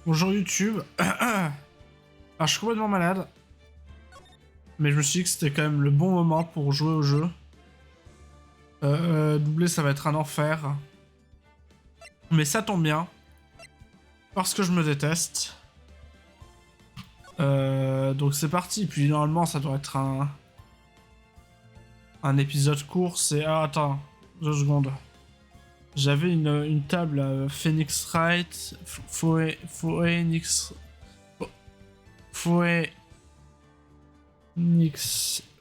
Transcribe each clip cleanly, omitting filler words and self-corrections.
Bonjour YouTube. Alors je suis complètement malade. Mais je me suis dit que c'était quand même le bon moment pour jouer au jeu. Doubler ça va être un enfer. Mais ça tombe bien. Parce que je me déteste. Donc c'est parti. Puis normalement ça doit être un épisode court. C'est... Ah attends, 2 secondes. J'avais une table à Phoenix Wright, Phoenix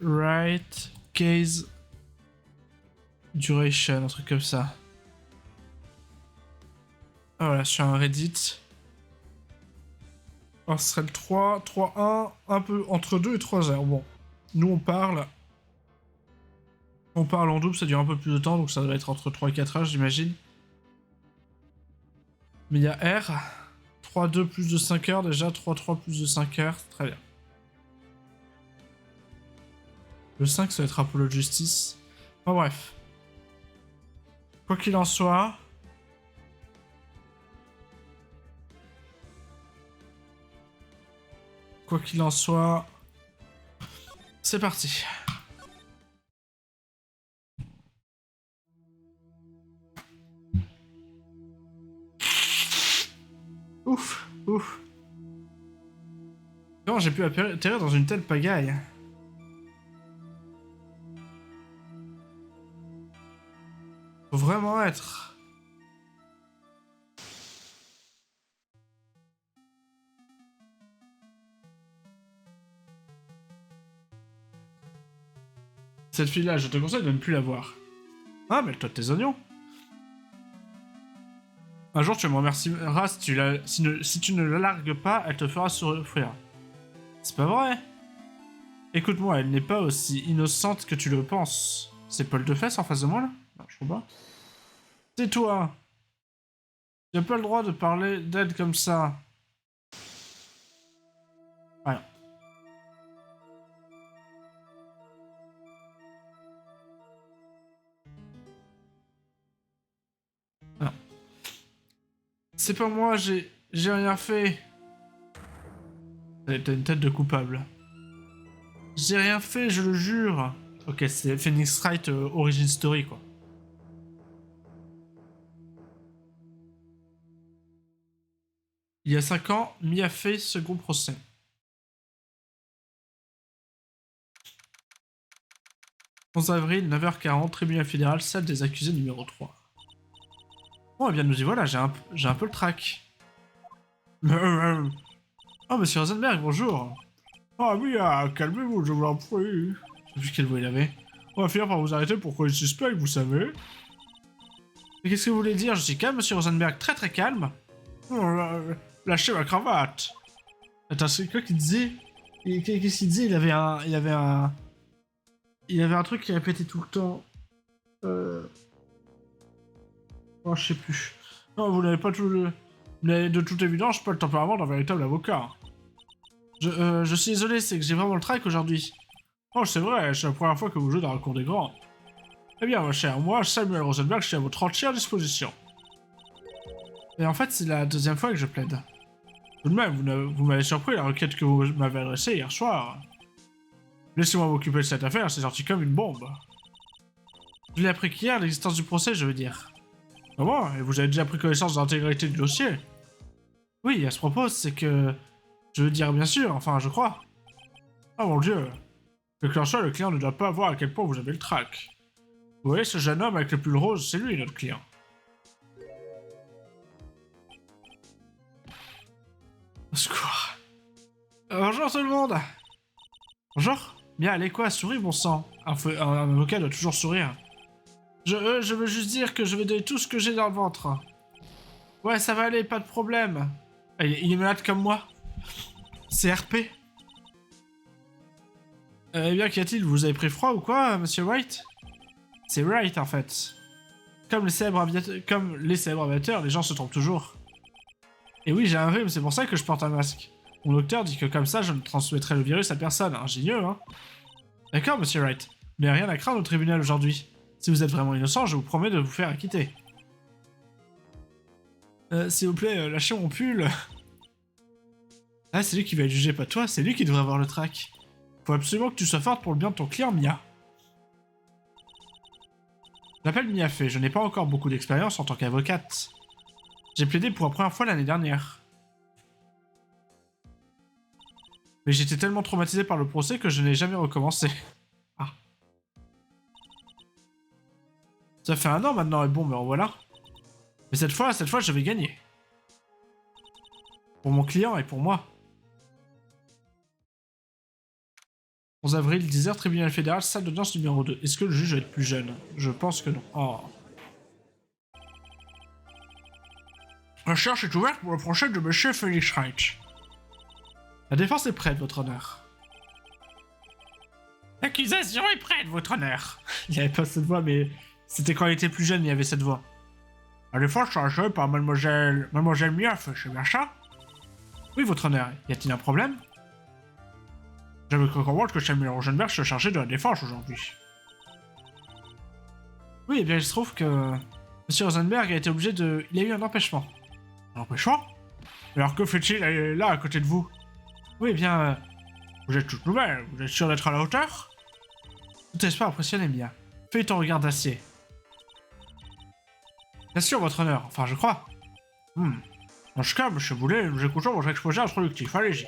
Wright, Case Duration, un truc comme ça. Ah, voilà, sur un Reddit. Alors ce serait le 3, 3, 1, un peu entre 2 et 3 heures. Bon, nous on parle. On parle en double, ça dure un peu plus de temps, donc ça doit être entre 3 et 4 heures, j'imagine. Mais il y a R. 3, 2 plus de 5 heures déjà, 3, 3 plus de 5 heures, très bien. Le 5, ça va être Apollo Justice. Enfin bref. Quoi qu'il en soit... Quoi qu'il en soit... C'est parti. Ouf, ouf. Comment j'ai pu atterrir dans une telle pagaille? Faut vraiment être... Cette fille-là, je te conseille de ne plus la voir. Ah, mais toi de tes oignons. Un jour, tu me remercieras si tu ne la largues pas, elle te fera souffrir. C'est pas vrai. Écoute-moi, elle n'est pas aussi innocente que tu le penses. C'est Paul de Fesse en face de moi, là? Non, je crois pas. C'est toi. Tu n'as pas le droit de parler d'elle comme ça. Voilà. Ah. C'est pas moi, j'ai rien fait. T'as une tête de coupable. J'ai rien fait, je le jure. Ok, c'est Phoenix Wright Origin Story, quoi. Il y a 5 ans, Mia fait second procès. 11 avril, 9h40, tribunal fédéral, salle des accusés numéro 3. Bon, eh bien, nous y voilà, j'ai un peu le trac. Oh, monsieur Rosenberg, bonjour. Ah oui, calmez-vous, je vous en prie. Je sais plus quelle voix il avait. On va finir par vous arrêter pour cause suspect, vous savez. Mais qu'est-ce que vous voulez dire? Je suis calme, monsieur Rosenberg, très très calme. Oh, lâchez ma cravate. Attends, c'est quoi qu'il disait? Qu'est-ce qu'il disait? Il avait un truc qui répétait tout le temps. Oh, je sais plus. Non, vous n'avez pas tout le... Mais de toute évidence, pas le tempérament d'un véritable avocat. Je suis désolé, c'est que j'ai vraiment le trac aujourd'hui. Oh, c'est vrai, c'est la première fois que vous jouez dans la cour des grands. Eh bien, ma chère, moi, Samuel Rosenberg, je suis à votre entière disposition. Et en fait, c'est la 2e fois que je plaide. Tout de même, vous m'avez surpris la requête que vous m'avez adressée hier soir. Laissez-moi m'occuper de cette affaire, c'est sorti comme une bombe. Je l'ai appris qu'hier, l'existence du procès, je veux dire. Comment? Et vous avez déjà pris connaissance de l'intégrité du dossier? Oui, à ce propos, c'est que... Je veux dire, bien sûr, enfin, je crois. Oh mon dieu. Que qu'il en soit, le client ne doit pas voir à quel point vous avez le trac. Vous voyez, ce jeune homme avec le pull rose, c'est lui, notre client. Au secours. Bonjour tout le monde. Bonjour. Bien, allez quoi, souris, bon sang. Un avocat doit toujours sourire. Je veux juste dire que je vais donner tout ce que j'ai dans le ventre. Ouais, ça va aller, pas de problème. Il est malade comme moi. C'est RP. Eh bien, qu'y a-t-il? Vous avez pris froid ou quoi, monsieur White? C'est Wright, en fait. Comme les célèbres aviateurs, les gens se trompent toujours. Et oui, j'ai un rhume, c'est pour ça que je porte un masque. Mon docteur dit que comme ça, je ne transmettrai le virus à personne. Ingénieux, hein? D'accord, monsieur Wright. Mais rien à craindre au tribunal aujourd'hui. Si vous êtes vraiment innocent, je vous promets de vous faire acquitter. S'il vous plaît, lâchez mon pull. Ah, c'est lui qui va être jugé, pas toi, c'est lui qui devrait avoir le trac. Faut absolument que tu sois forte pour le bien de ton client, Mia. Je m'appelle Mia Fey, je n'ai pas encore beaucoup d'expérience en tant qu'avocate. J'ai plaidé pour la première fois l'année dernière. Mais j'étais tellement traumatisé par le procès que je n'ai jamais recommencé. Ah. Ça fait 1 an maintenant, et bon, me revoilà. Mais cette fois, je vais gagner. Pour mon client et pour moi. 11 avril, 10h, tribunal fédéral, salle d'audience numéro 2. Est-ce que le juge va être plus jeune? Je pense que non. Oh. La recherche est ouverte pour le procès de Monsieur Felix Wright. La défense est prête, votre honneur. L'accusation est prête, votre honneur. Il n'y avait pas cette voix, mais c'était quand il était plus jeune, il y avait cette voix. La défense sera assurée par mademoiselle Mia Fey, c'est bien ça? Oui, votre honneur. Y a-t-il un problème? J'avais cru comprendre que Samuel Rosenberg se chargeait de la défense aujourd'hui. Oui, eh bien, il se trouve que Monsieur Rosenberg a été obligé de... Il a eu un empêchement. Un empêchement? Alors que fait-il là, à côté de vous? Oui, eh bien... vous êtes toute nouvelle, vous êtes sûr d'être à la hauteur? Ne t'es pas impressionné, Mia. Fais ton regard d'acier. Bien sûr, votre honneur. Enfin, je crois. Dans ce cas, monsieur Boulet, nous écoutons votre exposé introductif. Allez-y.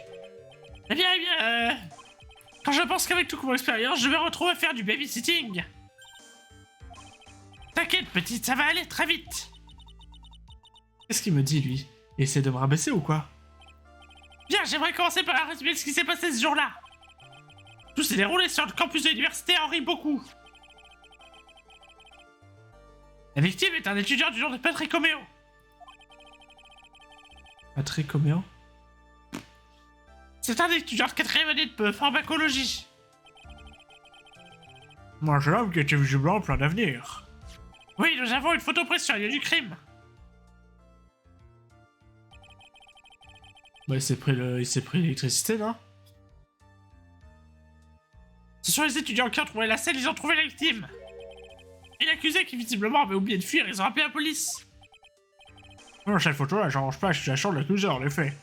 Eh bien... Quand je pense qu'avec toute mon expérience, je vais retrouver à faire du babysitting. T'inquiète, petite, ça va aller très vite. Qu'est-ce qu'il me dit, lui? Il essaie de me rabaisser ou quoi? Bien, j'aimerais commencer par résumer ce qui s'est passé ce jour-là. Tout s'est déroulé sur le campus de l'université Henri Beaucoup. La victime est un étudiant du nom de Patrick Oméo. Patrick Oméo? C'est un étudiant de 4e année de pharmacologie. Moi, jeune homme qui était visiblement plein d'avenir. Oui, nous avons une photo prise sur le lieu du crime. Bah, il s'est pris l'électricité, là. Ce sont les étudiants qui ont trouvé la scène, ils ont trouvé la victime. Et l'accusé qui visiblement avait oublié de fuir, ils ont appelé la police. Non, cette photo-là, j'arrange pas la situation de l'accusé, en effet.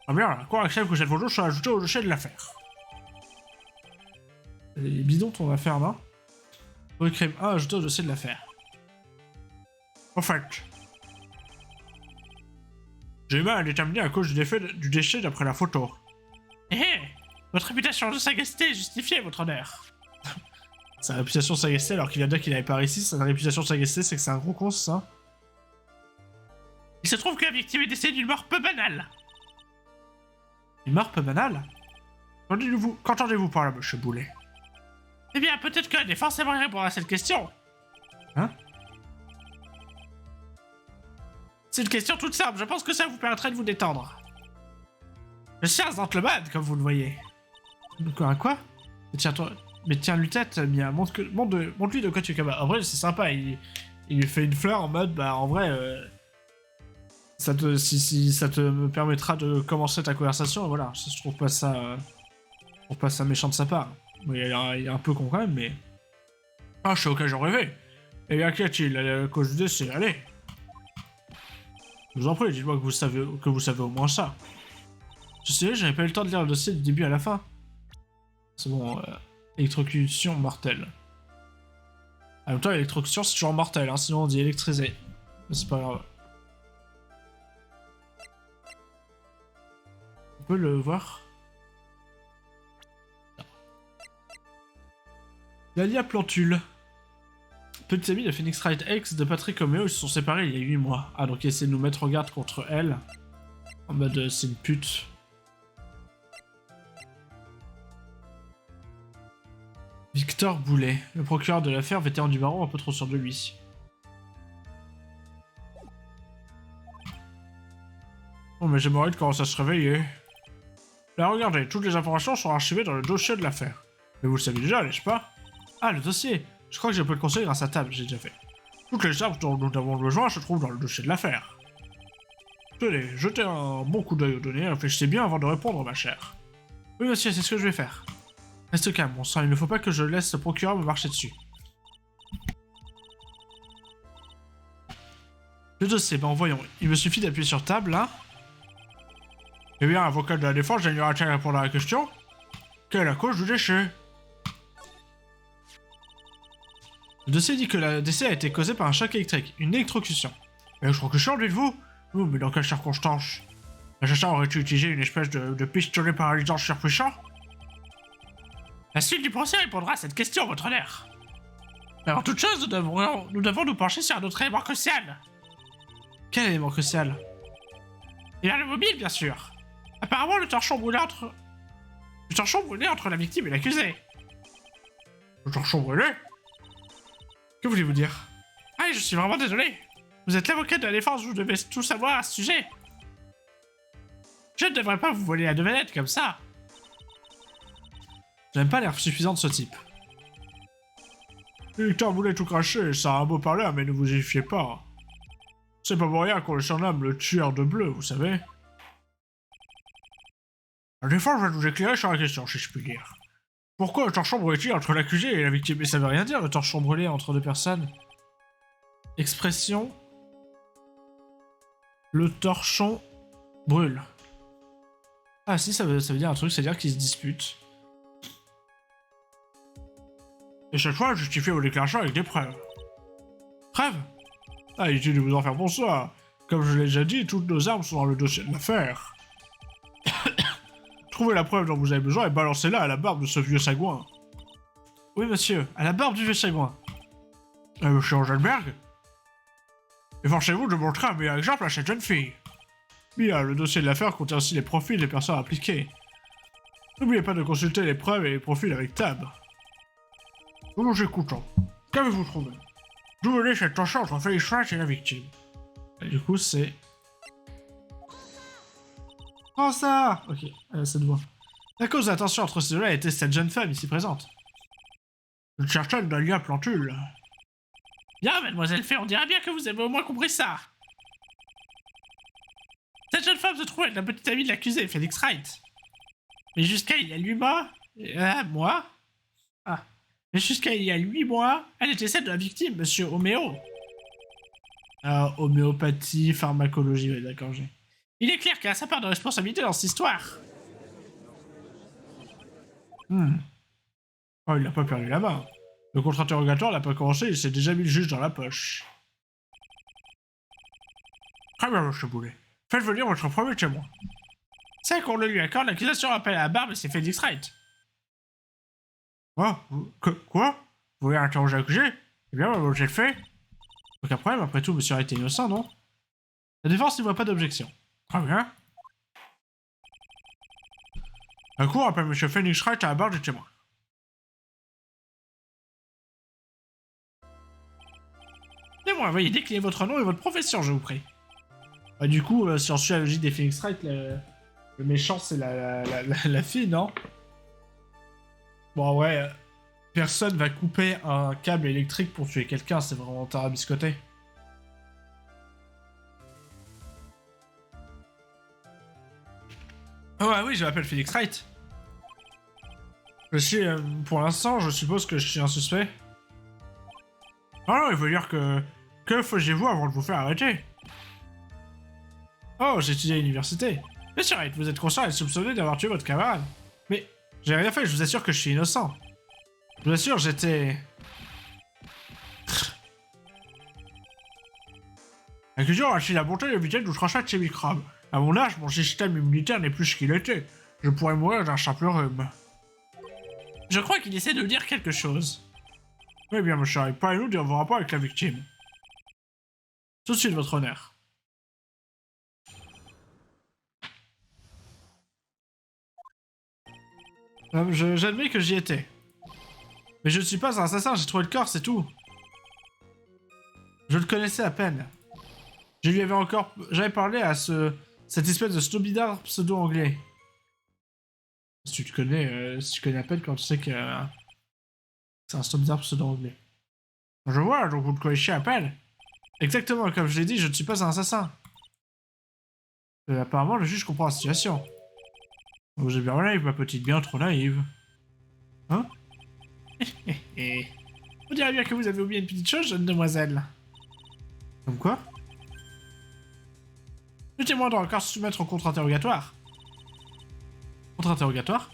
Ah bien, quoi accepte que cette photo soit ajoutée au dossier de l'affaire. Les bidons ton affaire, non? Oui, crime 1 ajouté au dossier de l'affaire. En fait, j'ai eu mal à déterminer à cause du déchet d'après la photo. Eh votre réputation de sagacité est justifiée, votre honneur. Sa réputation de sagacité alors qu'il vient de dire qu'il n'avait pas réussi, sa réputation de sagacité c'est que c'est un gros con, ça. Il se trouve que la victime est décédée d'une mort peu banale. Une mort peu banale? Qu'entendez-vous par là, monsieur Boulet? Eh bien, peut-être que la défense aimerait répondre à cette question. Hein? C'est une question toute simple, je pense que ça vous permettrait de vous détendre. Je suis un gentleman, comme vous le voyez. Quoi? Mais tiens, lui tête, Mia, montre-lui de quoi tu es capable. En vrai, c'est sympa, il lui fait une fleur en mode, bah en vrai, si ça te permettra de commencer ta conversation, voilà, je trouve pas ça méchant de sa part. Il est un peu con quand même, mais... Ah, je suis ok, j'en rêvais. Eh bien, qu'y a-t-il à cause du décès? Allez. Je vous en prie, dites-moi que vous savez au moins ça. Je sais, j'avais pas eu le temps de lire le dossier du début à la fin. C'est bon, électrocution mortelle. En même temps, électrocution, c'est toujours mortel, hein, sinon on dit électrisé. Mais c'est pas grave. On peut le voir. Lalia Plantule. Petit ami de Phoenix Wright ex de Patrick Oméo, ils se sont séparés il y a 8 mois. Ah, donc il essaie de nous mettre en garde contre elle. En mode, c'est une pute. Victor Boulet, le procureur de l'affaire, vétéran du barreau, un peu trop sûr de lui. Oh, mais j'aimerais commencer à se réveiller. Là, regardez, toutes les informations sont archivées dans le dossier de l'affaire. Mais vous le savez déjà, n'est-ce pas? Ah, le dossier. Je crois que j'ai pu le conseiller grâce à table, j'ai déjà fait. Toutes les armes dont nous avons besoin se trouvent dans le dossier de l'affaire. Tenez, jetez un bon coup d'œil aux données, réfléchissez bien avant de répondre, ma chère. Oui, monsieur, c'est ce que je vais faire. Reste calme, bon sang, il ne faut pas que je laisse le procureur me marcher dessus. Le dossier, ben voyons, il me suffit d'appuyer sur table, là. Eh bien, avocat de la défense, j'aimerais à répondre à la question. Quelle est la cause du décès? Le dossier dit que le décès a été causé par un choc électrique, une électrocution. Électrocution, dites-vous? Oh, mais dans quelles circonstances? L'assassin aurait-il utilisé une espèce de pistolet paralysant surpuissant? La suite du procès répondra à cette question, votre honneur. Mais avant toute chose, nous devons nous pencher sur un autre élément crucial. Quel élément crucial? Eh bien, le mobile, bien sûr. Apparemment, le torchon brûlé entre la victime et l'accusé. Le torchon brûlé? Que voulez-vous dire? Ah, je suis vraiment désolé. Vous êtes l'avocat de la défense, vous devez tout savoir à ce sujet. Je ne devrais pas vous voler la devinette comme ça. J'aime pas l'air suffisant de ce type. Victor voulait tout cracher, ça a un beau parler, mais ne vous y fiez pas. C'est pas pour rien qu'on le surnomme le tueur de bleu, vous savez. La défense va nous éclairer sur la question, si je puis dire. Pourquoi le torchon brûlé entre l'accusé et la victime? Mais ça veut rien dire, le torchon brûlé entre deux personnes. Expression. Le torchon brûle. Ah si, ça veut dire un truc, c'est-à-dire qu'ils se disputent. Et chaque fois, justifiez vos déclarations avec des preuves. Preuves? Ah, inutile de vous en faire pour ça. Comme je l'ai déjà dit, toutes nos armes sont dans le dossier de l'affaire. Trouvez la preuve dont vous avez besoin et balancez-la à la barbe de ce vieux sagouin. Oui, monsieur, à la barbe du vieux sagouin. Monsieur Rosenberg? Efforcez-vous de montrer un meilleur exemple à cette jeune fille. Bien, le dossier de l'affaire contient aussi les profils des personnes impliquées. N'oubliez pas de consulter les preuves et les profils avec Tab. Nous nous écoutons. Qu'avez-vous trouvé? D'où venait cette tension entre Felix Wright et la victime? Et du coup, c'est... Oh ça! Ok, cette voix. La cause de la tension entre ces deux-là était cette jeune femme ici présente. Une certaine Dahlia Plantule. Bien, mademoiselle Fay, on dirait bien que vous avez au moins compris ça. Cette jeune femme se trouvait être la petite amie de l'accusé, Felix Wright. Mais jusqu'à il y a 8 mois... Mais jusqu'à il y a 8 mois, elle était celle de la victime, monsieur Homéo. Homéopathie, pharmacologie, ouais, d'accord, j'ai... Il est clair qu'elle a sa part de responsabilité dans cette histoire. Oh, il n'a pas perdu la main. Le contre-interrogatoire n'a pas commencé, il s'est déjà mis le juge dans la poche. Très bien, monsieur Boulet. Faites venir votre premier témoin. C'est qu'on le lui accorde, l'accusation appelle à la barbe et c'est Felix Wright. Quoi? Vous voulez interroger l'accusé? Eh bien, j'ai le fait. Aucun problème, après tout, monsieur Wright est innocent, non? La défense ne voit pas d'objection. Très bien. La cour appelle monsieur Felix Wright à la barre du témoin. Témoin, veuillez décliner votre nom et votre profession, je vous prie. Bah, du coup, si on suit la logique des Felix Wright, le méchant, c'est la fille, non? Bon, ouais, personne va couper un câble électrique pour tuer quelqu'un, c'est vraiment tarabiscoté. Oh, ouais, oui, je m'appelle Felix Wright. Je suis, pour l'instant, je suppose que je suis un suspect. Ah non, il veut dire que... Que faisiez-vous avant de vous faire arrêter? Oh, j'ai étudié à l'université. Monsieur Wright, vous êtes conscient et soupçonné d'avoir tué votre camarade. Mais j'ai rien fait, je vous assure que je suis innocent. Je vous assure, j'étais... L'accusé a la bonté d'éviter de trancher de ces microbes. À mon âge, mon système immunitaire n'est plus ce qu'il était. Je pourrais mourir d'un simple rhume. Je crois qu'il essaie de dire quelque chose. Eh bien, monsieur Wright, parlez-nous de vos rapports avec la victime. Tout de suite, votre honneur. J'admets que j'y étais. Mais je ne suis pas un assassin, j'ai trouvé le corps, c'est tout. Je le connaissais à peine. Je lui avais encore... J'avais parlé à cette espèce de snobidard pseudo-anglais. Si tu te connais, si tu connais à peine quand tu sais que... c'est un snobidard pseudo-anglais. Je vois, donc vous le connaissez à peine. Exactement, comme je l'ai dit, je ne suis pas un assassin. Apparemment, le juge comprend la situation. Vous êtes bien naïve, ma petite, bien trop naïve. Hein? On dirait bien que vous avez oublié une petite chose, jeune demoiselle. Comme quoi? Le témoin doit encore se soumettre au contre-interrogatoire. Contre-interrogatoire?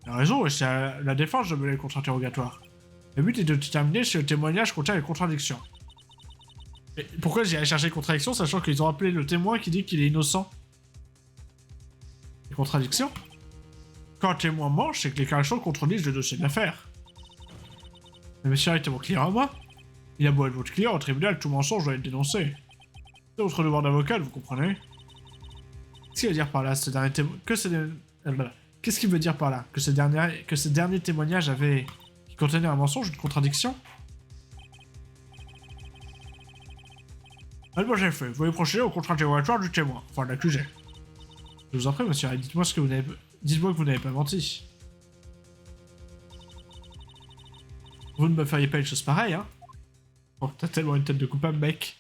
Il a raison, et c'est à la défense de mener le contre-interrogatoire. Le but est de déterminer si le témoignage contient les contradictions. Et pourquoi j'ai allé chercher les contradictions, sachant qu'ils ont appelé le témoin qui dit qu'il est innocent? Les contradictions? Quand un témoin ment, c'est que les déclarations contredisent le dossier de l'affaire. Mais monsieur Wright est mon client à moi. Il a beau être votre client, au tribunal, tout mensonge doit être dénoncé. C'est votre devoir d'avocat, vous comprenez? Qu'est-ce qu'il veut dire par là, ce dernier témoin... Qu'est-ce qu'il veut dire par là? Que ce dernier témoignage avait... qui contenait un mensonge, une contradiction? Allez, bon, j'ai fait. Vous pouvez procéder au contre-interrogatoire du témoin, enfin de l'accusé. Je vous en prie, monsieur, dites-moi ce que vous n'avez... Dites-moi que vous n'avez pas menti. Vous ne me feriez pas une chose pareille, hein? Oh, t'as tellement une tête de coupable, mec.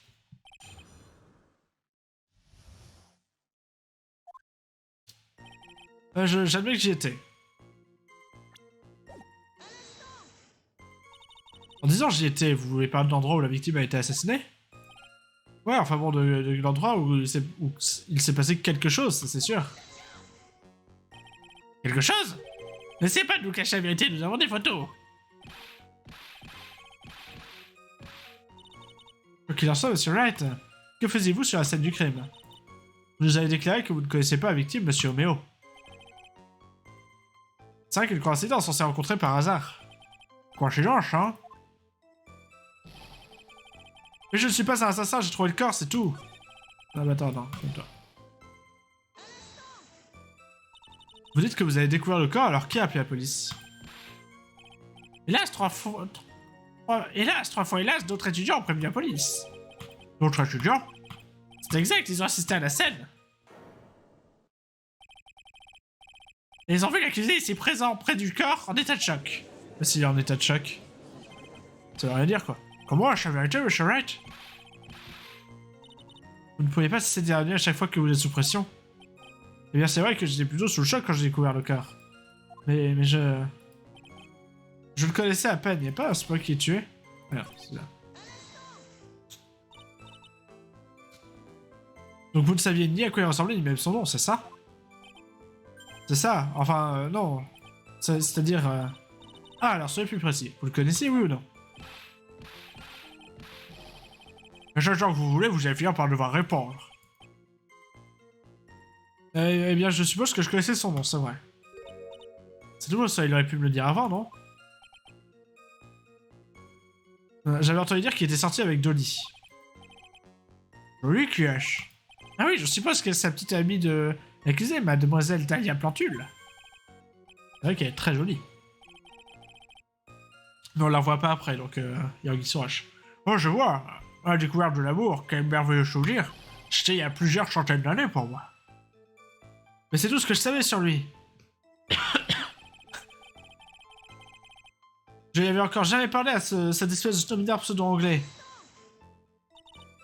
J'admets que j'y étais. En disant j'y étais, vous voulez parler de l'endroit où la victime a été assassinée? Ouais, enfin bon, de l'endroit où il s'est passé quelque chose, ça c'est sûr. Quelque chose? N'essayez pas de nous cacher la vérité, nous avons des photos. Quoi qu'il en soit, monsieur Wright, que faisiez-vous sur la scène du crime? Vous nous avez déclaré que vous ne connaissez pas la victime, monsieur Omeo. C'est vrai qu'une coïncidence, on s'est rencontrés par hasard. Coïncidence, hein? Mais je ne suis pas un assassin, j'ai trouvé le corps, c'est tout. Non, mais attends, non, toi. Vous dites que vous avez découvert le corps, alors qui a appelé la police? Hélas, trois fois hélas, d'autres étudiants ont prévenu la police. D'autres étudiants? C'est exact, ils ont assisté à la scène. Et ils ont vu l'accusé ici présent, près du corps, en état de choc. Mais s'il est en état de choc, ça veut rien dire, quoi. Comment la vérité, monsieur Wright? Vous ne pouvez pas cesser de dire à chaque fois que vous êtes sous pression. Eh bien, c'est vrai que j'étais plutôt sous le choc quand j'ai découvert le corps. Mais je... Je le connaissais à peine, il n'y a pas un Spock qui est tué? Voilà, c'est là. Donc vous ne saviez ni à quoi il ressemblait, ni même son nom, c'est ça? C'est ça, enfin, non. C'est-à-dire... Ah, alors soyez plus précis. Vous le connaissez, oui ou non? À chaque fois que vous voulez, vous allez finir par devoir répondre. Eh bien, je suppose que je connaissais son nom, c'est vrai. C'est tout ça, il aurait pu me le dire avant, non? J'avais entendu dire qu'il était sorti avec Dolly. Dolly, qui est-ce? Ah oui, je suppose que c'est sa petite amie de l'accusée, mademoiselle Talia Plantule. C'est vrai qu'elle est très jolie. Mais on la voit pas après, donc il y a un sur H. Oh, je vois. La découverte de l'amour, quel merveilleux souvenir. C'était il y a plusieurs centaines d'années pour moi. Mais c'est tout ce que je savais sur lui. Je lui avais encore jamais parlé à cette espèce de snobinard pseudo-anglais.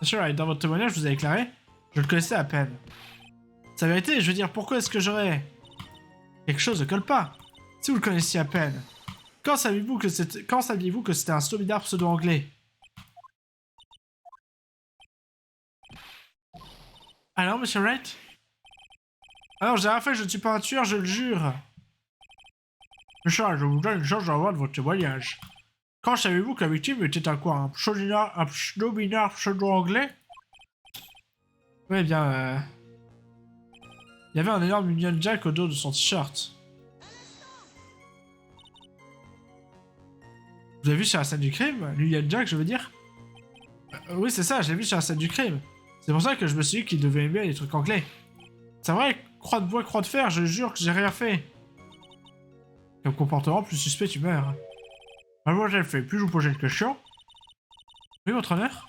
Monsieur Wright, dans votre témoignage, vous avez déclaré « Je le connaissais à peine ». C'est la vérité, je veux dire, pourquoi est-ce que j'aurais... Quelque chose ne colle pas. Si vous le connaissiez à peine. Quand saviez-vous que c'était un snobinard pseudo-anglais? Alors, monsieur Wright? Alors, j'ai rien fait, je ne suis pas un tueur, je le jure. Monsieur, je vous donne une chance d'avoir de votre témoignage. Quand savez-vous que la victime était un quoi? Un snobinard pseudo-anglais? Ouais, bien, il y avait un énorme Union Jack au dos de son t-shirt. Vous l'avez vu sur la scène du crime? L'Union Jack, je veux dire? Oui, c'est ça, je l'ai vu sur la scène du crime. C'est pour ça que je me suis dit qu'il devait aimer les trucs anglais. C'est vrai, croix de bois, croix de fer, je jure que j'ai rien fait. Comme comportement, plus suspect, tu meurs. Alors moi, j'ai fait. Puis je vous poser une question. Oui, votre honneur?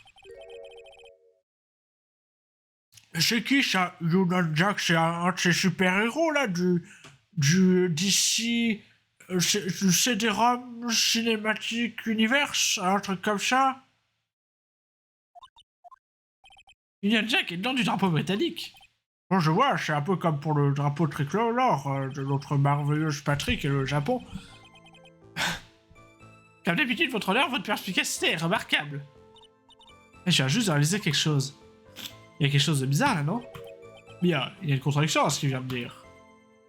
C'est qui ça, Union Jack? C'est un de ces super-héros, là, d'ici... du CD-ROM Cinematic Universe, un truc comme ça? Union Jack est le nom du drapeau britannique. Bon, je vois, c'est un peu comme pour le drapeau tricolore de notre merveilleuse patrie qui est le Japon. Comme d'habitude, votre honneur, votre perspicacité est remarquable. Mais je viens juste de réaliser quelque chose. Il y a quelque chose de bizarre là, non? Il y a une contradiction à ce qu'il vient de dire.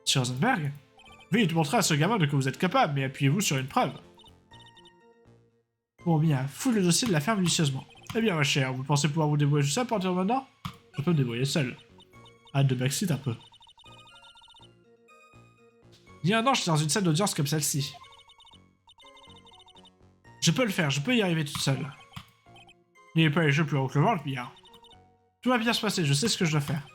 Monsieur Rosenberg? Vite, montrez à ce gamin de que vous êtes capable, mais appuyez-vous sur une preuve. Bon, bien, fouille le dossier de la ferme minutieusement. Eh bien, ma chère, vous pensez pouvoir vous débrouiller tout seul à partir de maintenant? Je peux me débrouiller seul. Hâte de backseat un peu. Il y a un an, j'étais dans une salle d'audience comme celle-ci. Je peux le faire, je peux y arriver toute seule. N'ayez pas les jeux plus haut que le ventre, bien. Tout va bien se passer, je sais ce que je dois faire.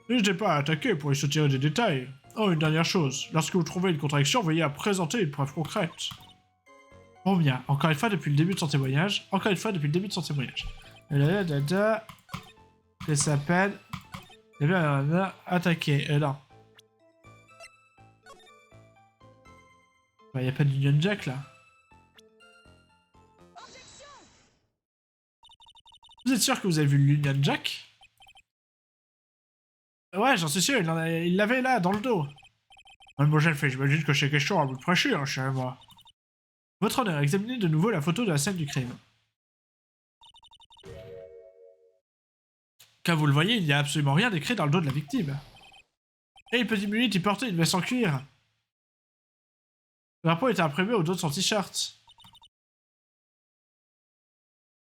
N'hésitez pas à attaquer pour y soutirer des détails. Oh, une dernière chose. Lorsque vous trouvez une contradiction, veuillez à présenter une preuve concrète. Bon bien, encore une fois depuis le début de son témoignage. Encore une fois depuis le début de son témoignage. Elle s'appelle... Eh bien, on a attaqué. Non. Il n'y a pas d'Union Jack là. Vous êtes sûr que vous avez vu l'Union Jack? Ouais, j'en suis sûr, il l'avait là, dans le dos. Mademoiselle fait, j'imagine que c'est question à vous prêcher, hein, chez moi. Votre honneur, examinez de nouveau la photo de la scène du crime. Comme vous le voyez, il n'y a absolument rien d'écrit dans le dos de la victime. Et petite minute, il portait une veste en cuir. Le drapeau était imprimé au dos de son t-shirt.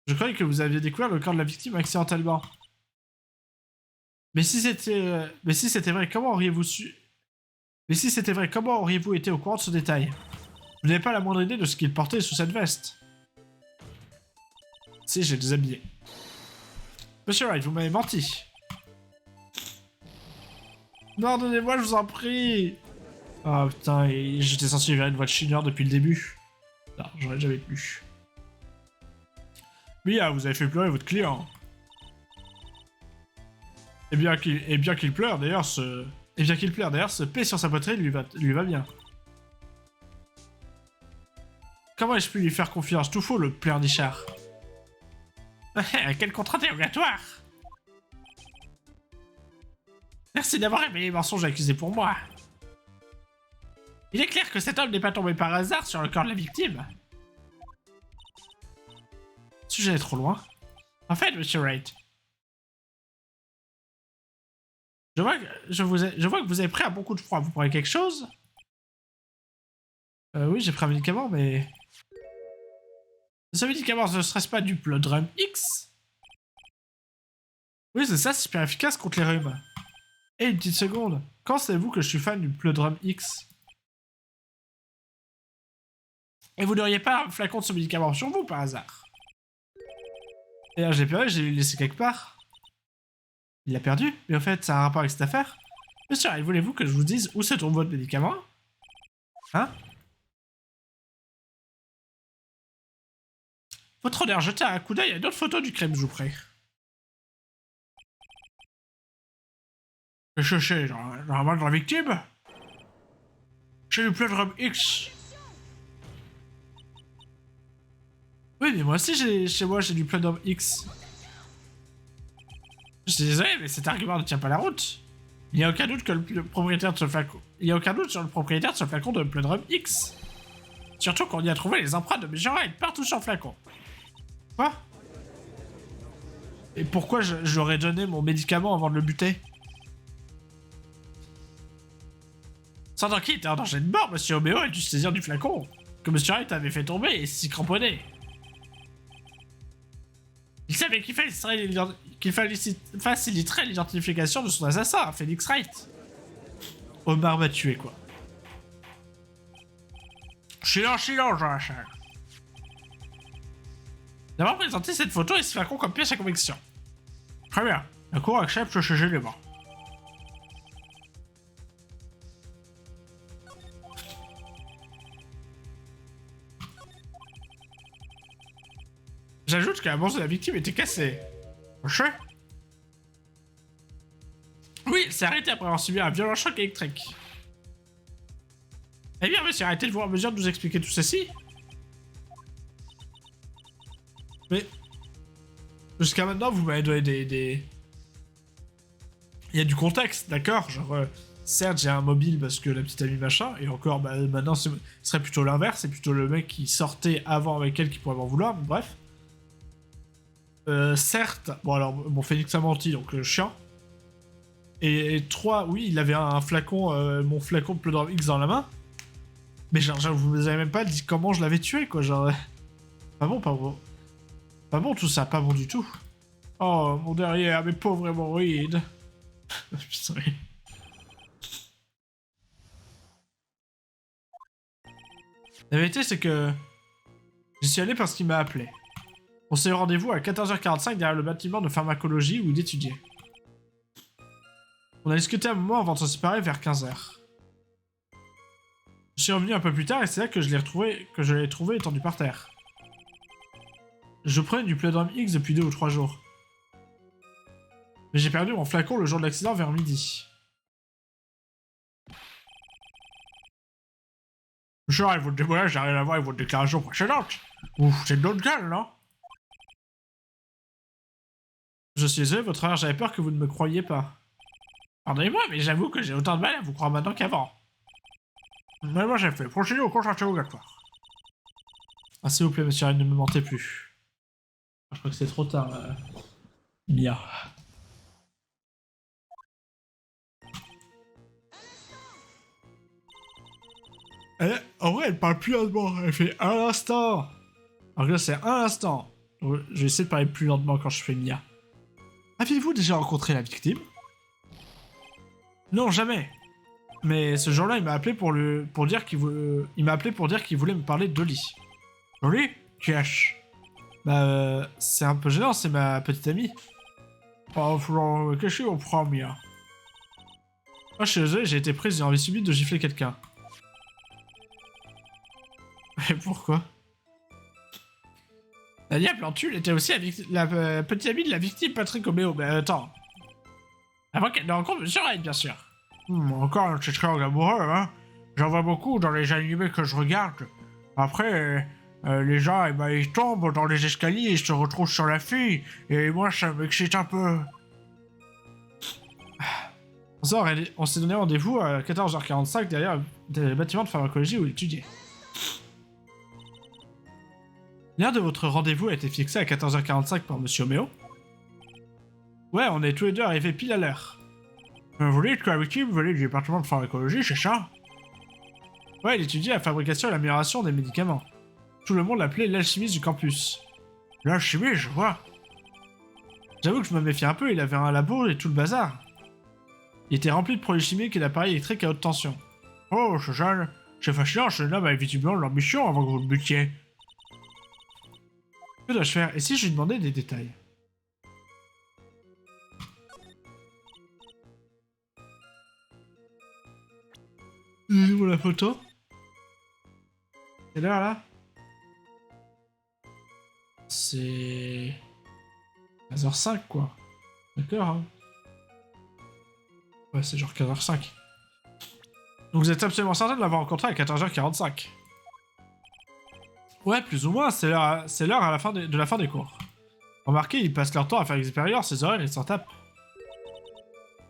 Je croyais que vous aviez découvert le corps de la victime accidentellement. Mais si c'était vrai, comment auriez-vous su... Mais si c'était vrai, comment auriez-vous été au courant de ce détail? Vous n'avez pas la moindre idée de ce qu'il portait sous cette veste. Si, j'ai déshabillé. Monsieur Wright, vous m'avez menti. Non, donnez-moi, je vous en prie. Oh putain, j'étais censé virer une voix de chineur depuis le début. Non, j'aurais jamais tenu. Mia, vous avez fait pleurer votre client. Et bien qu'il pleure, d'ailleurs, ce paix sur sa poitrine lui va bien. Comment ai-je pu lui faire confiance? Tout faux, le pleurnichard. Quel contre-interrogatoire! Merci d'avoir aimé les mensonges accusés pour moi. Il est clair que cet homme n'est pas tombé par hasard sur le corps de la victime. Ce sujet est trop loin. En fait, Monsieur Wright, je vois que vous avez pris un bon coup de froid. Vous prenez quelque chose? Oui, j'ai pris un médicament, mais... Ce médicament ne serait-ce pas du Plodrum X? Oui, c'est ça, c'est super efficace contre les rhumes. Et une petite seconde, quand savez-vous que je suis fan du Plodrum X? Et vous n'auriez pas un flacon de ce médicament sur vous, par hasard? Et là, j'ai perdu, j'ai laissé quelque part. Il l'a perdu? Mais en fait, ça a un rapport avec cette affaire? Monsieur, voulez-vous que je vous dise où se trouve votre médicament? Hein? Votre honneur, jetez un coup d'œil à d'autres photos du crime, je vous prie. Cherchez, normalement dans la victime? J'ai du Plodrum X. Oui, mais moi aussi, chez moi, j'ai du Plodrum X. Je suis désolé, mais cet argument ne tient pas la route. Il n'y a aucun doute que le propriétaire de ce flacon... Il n'y a aucun doute sur le propriétaire de ce flacon de Plodrum X. Surtout qu'on y a trouvé les empreintes de Major Wright partout sur le flacon. Quoi? Et pourquoi j'aurais donné mon médicament avant de le buter? Sentant qu'il était en danger de mort, Monsieur Omeo a dû se saisir du flacon, que Monsieur Wright avait fait tomber et s'y cramponner. Il savait qu'il faciliterait l'identification de son assassin, Phoenix Wright. Omar m'a tué, quoi. Silence, Jean-Rachel. D'avoir présenté cette photo et ce flacon comme pièce à conviction. Très bien. La cour accepte ce élément. J'ajoute que la manche de la victime était cassée. Oui, elle s'est arrêtée après avoir subi un violent choc électrique. Eh bien, monsieur, arrêtez-vous en mesure de nous expliquer tout ceci? Mais... Jusqu'à maintenant, vous m'avez donné des... Il y a du contexte, d'accord? Genre, certes, j'ai un mobile parce que la petite amie machin, et encore, bah, maintenant, ce serait plutôt l'inverse, c'est plutôt le mec qui sortait avant avec elle qui pourrait m'en vouloir, mais bref. Certes, bon alors, mon Phoenix a menti, donc chiant. Et 3, oui, il avait un flacon, mon flacon de Pleurodrome X dans la main. Mais genre, vous avez même pas dit comment je l'avais tué, quoi. Genre, pas bon, pas bon. Pas bon tout ça, pas bon du tout. Oh, mon derrière, mes pauvres hémorroïdes. Putain. La vérité, c'est que j'y suis allé parce qu'il m'a appelé. On s'est eu rendez-vous à 14h45 derrière le bâtiment de pharmacologie où il étudiait. On a discuté un moment avant de se séparer vers 15h. Je suis revenu un peu plus tard et c'est là que je l'ai trouvé étendu par terre. Je prenais du Pleurodrome X depuis 2 ou 3 jours. Mais j'ai perdu mon flacon le jour de l'accident vers midi. Genre, il vous dévoiler, j'ai rien à voir avec votre déclaration précédente. Ouf, c'est de l'autre gueule, non? Je suis désolé, votre honneur, j'avais peur que vous ne me croyiez pas. Pardonnez-moi, mais j'avoue que j'ai autant de mal à vous croire maintenant qu'avant. Mais moi j'ai fait. Procédez au contre-interrogatoire. Ah, s'il vous plaît, monsieur, ne me mentez plus. Je crois que c'est trop tard, Mia. En vrai, elle parle plus lentement. Elle fait un instant. Alors que là, c'est un instant. Je vais essayer de parler plus lentement quand je fais Mia. Aviez-vous déjà rencontré la victime? Non, jamais. Mais ce jour-là, il m'a appelé pour dire qu'il voulait me parler d'Oli. Oli? Cash. Bah, c'est un peu gênant, c'est ma petite amie. Oh, qu'est-ce qu'on prend, Mia? Moi, je suis désolé, j'ai été prise, j'ai envie subite de gifler quelqu'un. Et pourquoi? Nadia Plantule était aussi la petite amie de la victime Patrick Oméo. Mais attends. Avant qu'elle ne rencontre Monsieur Wright, bien sûr. Encore un petit triangle amoureux, hein. J'en vois beaucoup dans les animés que je regarde. Après, les gens, eh ben, ils tombent dans les escaliers, ils se retrouvent sur la fille. Et moi, ça m'excite un peu. On s'est donné rendez-vous à 14h45 derrière le bâtiment de pharmacologie où il étudiait. L'heure de votre rendez-vous a été fixée à 14h45 par Monsieur Oméo. Ouais, on est tous les deux arrivés pile à l'heure. Vous dites que la victime venait du département de pharmacologie, c'est ça? Ouais, il étudiait la fabrication et l'amélioration des médicaments. Tout le monde l'appelait l'alchimiste du campus. L'alchimiste, je vois. J'avoue que je me méfiais un peu, il avait un labo et tout le bazar. Il était rempli de produits chimiques et d'appareils électriques à haute tension. Oh, c'est jeune. C'est fascinant, ce jeune homme avait visiblement l'ambition avant que vous le butiez. Que dois-je faire? Et si je lui demandais des détails? Où la photo? Quelle heure là? C'est... 15h05 quoi. D'accord, hein. Ouais, c'est genre 15h05. Donc vous êtes absolument certain de l'avoir rencontré à 14h45. Ouais, plus ou moins, c'est l'heure à la fin de la fin des cours. Remarquez, ils passent leur temps à faire des expériences, ces horaires, ils s'en tapent.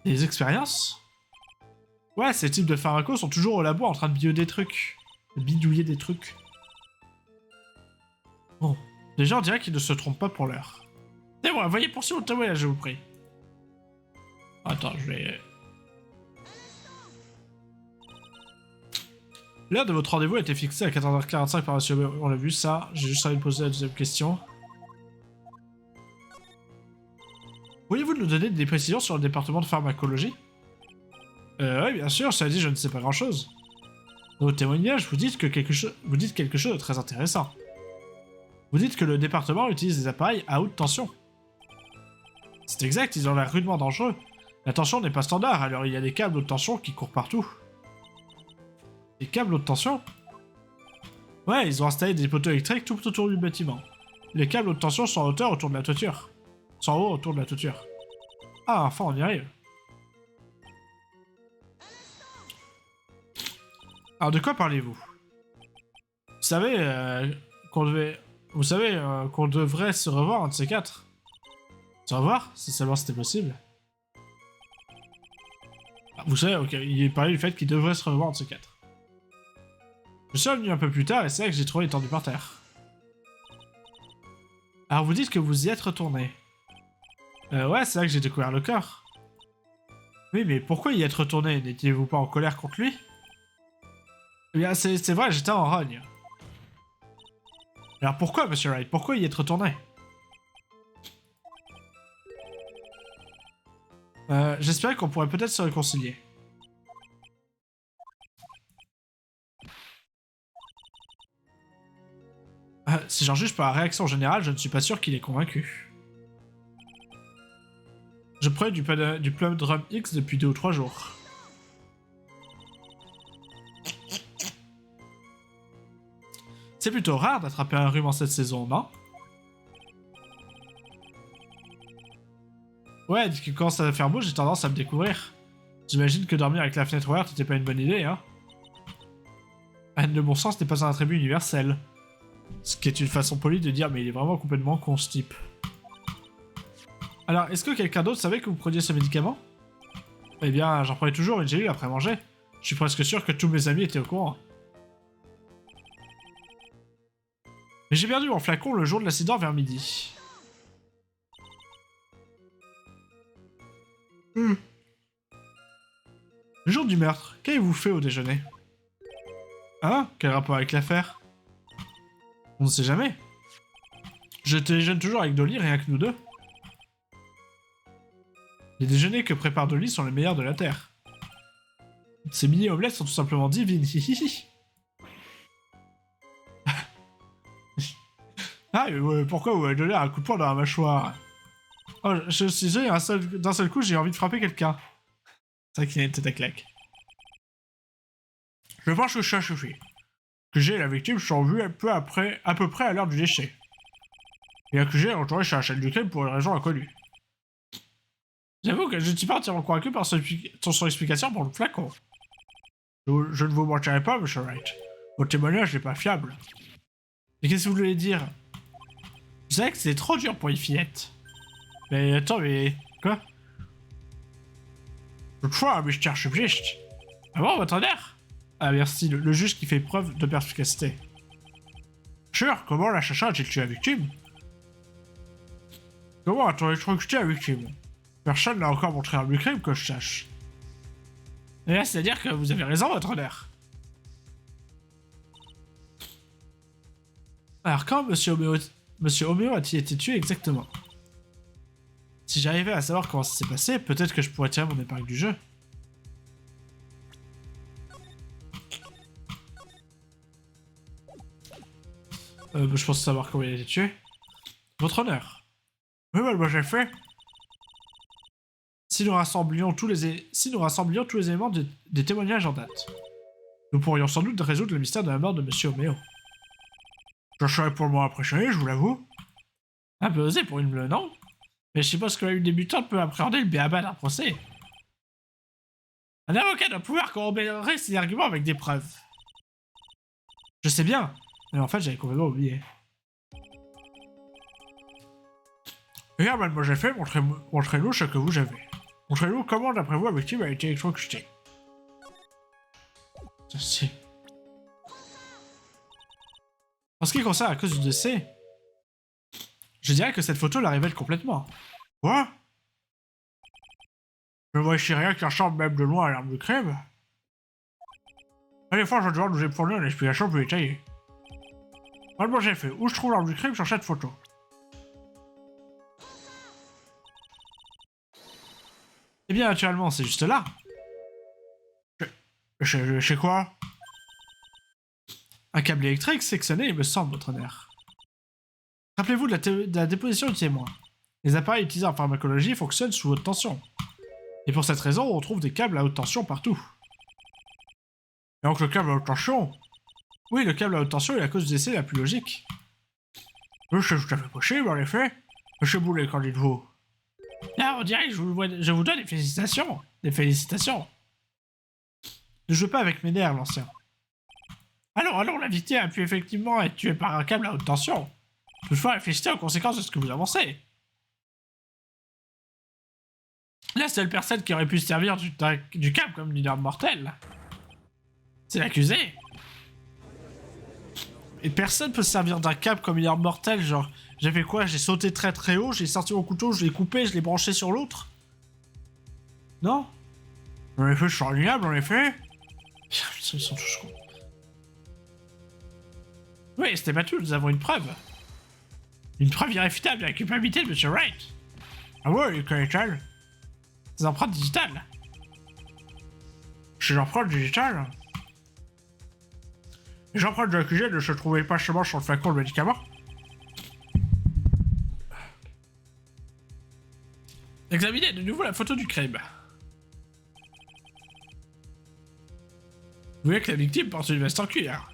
Des expériences? Ouais, ces types de pharmacos sont toujours au labo en train de bidouiller des trucs. Bon, déjà on dirait qu'ils ne se trompent pas pour l'heure. Et moi, veuillez poursuivre le témoignage, je vous prie. Attends, je vais... L'heure de votre rendez-vous a été fixée à 14h45 par monsieur... On l'a vu ça, j'ai juste envie de poser la deuxième question. Pourriez-vous nous donner des précisions sur le département de pharmacologie? Oui, bien sûr, ça dit je ne sais pas grand-chose. Dans votre témoignage, vous dites quelque chose de très intéressant. Vous dites que le département utilise des appareils à haute tension. C'est exact, ils ont l'air rudement dangereux. La tension n'est pas standard, alors il y a des câbles haute tension qui courent partout. Des câbles haute tension? Ouais, ils ont installé des poteaux électriques tout autour du bâtiment. Les câbles haute tension sont en hauteur autour de la toiture. Sont en haut autour de la toiture. Ah, enfin, on y arrive. Alors, de quoi parlez-vous? Vous savez qu'on devrait se revoir un de ces quatre. Se revoir? C'est savoir si c'était possible. Ah, vous savez, ok, il parlait du fait qu'il devrait se revoir un de ces quatre. Je suis revenu un peu plus tard et c'est là que j'ai trouvé étendu par terre. Alors vous dites que vous y êtes retourné. Ouais, c'est là que j'ai découvert le corps. Oui, mais pourquoi y être retourné? N'étiez-vous pas en colère contre lui? Eh bien, c'est vrai, j'étais en rogne. Alors pourquoi, Monsieur Wright? Pourquoi y être retourné? J'espérais qu'on pourrait peut-être se réconcilier. Si j'en juge par la réaction générale, je ne suis pas sûr qu'il est convaincu. Je prenais du Plum Drum X depuis 2 ou 3 jours. C'est plutôt rare d'attraper un rhume en cette saison, non? Ouais, dès qu'il commence à faire beau, j'ai tendance à me découvrir. J'imagine que dormir avec la fenêtre ouverte n'était pas une bonne idée, hein? Le bon sens n'est pas un attribut universel. Ce qui est une façon polie de dire, mais il est vraiment complètement con ce type. Alors, est-ce que quelqu'un d'autre savait que vous preniez ce médicament? Eh bien, j'en prenais toujours une gélule après manger. Je suis presque sûr que tous mes amis étaient au courant. Mais j'ai perdu mon flacon le jour de l'accident vers midi. Le jour du meurtre, qu'avez-vous fait au déjeuner? Hein? Quel rapport avec l'affaire? On ne sait jamais. Je déjeune toujours avec Dolly, rien que nous deux. Les déjeuners que prépare Dolly sont les meilleurs de la Terre. Ces mini-omelettes sont tout simplement divines. Ah, pourquoi vous m'avez donné un coup de poing dans la mâchoire? Oh, je suis sûr, d'un seul coup, j'ai envie de frapper quelqu'un. C'est vrai qu'il a une tête à claque. Je pense que ça suffit. QG et la victime sont vus à peu près à l'heure du décès. Et la QG est entourée chez la chaîne du crime pour une raison inconnue. J'avoue que je ne suis pas entièrement convaincu par son explication pour le flacon. Je ne vous mentirai pas, Monsieur Wright. Votre témoignage n'est pas fiable. Et qu'est-ce que vous voulez dire? Vous savez que c'est trop dur pour une fillette. Mais attends, mais... Quoi? Toutefois, un mystère subsiste. Ah bon, votre honneur? Ah merci, le juge qui fait preuve de perspicacité. Sûr, comment l'assassin a-t-il tué la victime? Comment a-t-on électrocuté la victime? Personne n'a encore montré un du crime que je sache. Et là, c'est-à-dire que vous avez raison, votre honneur. Alors, quand Monsieur Homeo a-t-il été tué exactement? Si j'arrivais à savoir comment ça s'est passé, peut-être que je pourrais tirer mon épingle du jeu. Je pense savoir comment il a été tué. Votre honneur. Oui, moi j'ai fait. Si nous rassemblions tous les éléments des témoignages en date, nous pourrions sans doute résoudre le mystère de la mort de Monsieur Homeo. Je serais pour le moins impressionné, je vous l'avoue. Un peu osé pour une bleue, non? Mais je suppose que une débutante peut appréhender le béaba d'un procès. Un avocat doit pouvoir corroborer ses arguments avec des preuves. Je sais bien, mais en fait j'avais complètement oublié. Regarde, mademoiselle Fay, montrez-nous ce que vous avez. Montrez-nous comment, d'après vous, la victime a été électrocutée. C'est... En ce qui concerne la cause du décès, je dirais que cette photo la révèle complètement. Quoi? Je ne vois ici rien qui ressemble même de loin à l'arme du crime. Allez, je dois nous fournir une explication plus détaillée. Mademoiselle Fay, où je trouve l'arme du crime sur cette photo? Eh bien, naturellement, c'est juste là. Je sais quoi? Un câble électrique sectionné, il me semble, votre honneur. Rappelez-vous de la déposition du témoin. Les appareils utilisés en pharmacologie fonctionnent sous haute tension. Et pour cette raison, on trouve des câbles à haute tension partout. Et donc le câble à haute tension? Oui, le câble à haute tension est la cause du décès la plus logique. C'est tout à fait possible, en effet. Monsieur Boulet, qu'en dites-vous? Ah, on dirait que je vous donne des félicitations. Des félicitations. Ne joue pas avec mes nerfs, l'ancien. Alors, la victime a pu effectivement être tuée par un câble à haute tension. Toutefois, réfléchissez aux conséquences de ce que vous avancez. La seule personne qui aurait pu se servir du câble comme d'une arme mortelle, c'est l'accusé. Et personne peut se servir d'un câble comme une arme mortelle, genre... J'ai fait quoi? J'ai sauté très très haut, j'ai sorti mon couteau, je l'ai coupé, je l'ai branché sur l'autre? Non? En effet, c'est formidable, en effet. Ils sont tous cons. Oui, c'était pas tout, nous avons une preuve. Une preuve irréfutable de la culpabilité de Monsieur Wright. Ah ouais, quelle est-elle? Des empreintes digitales. Ces empreintes digitales? Les empreintes de l'accusé ne se trouvaient pas seulement sur le flacon de médicaments. Examinez de nouveau la photo du crime. Vous voyez que la victime porte une veste en cuir.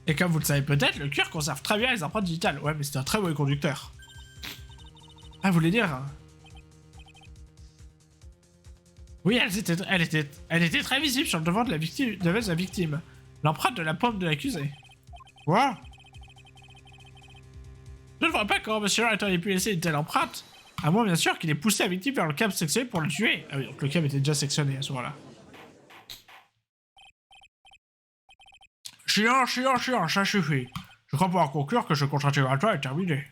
Et comme vous le savez peut-être, le cuir conserve très bien les empreintes digitales. Ouais, mais c'est un très mauvais conducteur. Ah, vous voulez dire... Oui, elle était très visible sur le devant de la victime, de la veste de la victime. L'empreinte de la paume de l'accusé. Quoi? Je ne vois pas comment Monsieur Wright aurait pu laisser une telle empreinte. À moins, bien sûr, qu'il ait poussé la victime vers le câble sectionné pour le tuer. Ah oui, donc le câble était déjà sectionné à ce moment-là. Chiant, ça suffit. Je crois pouvoir conclure que ce contrat interrogatoire est terminé.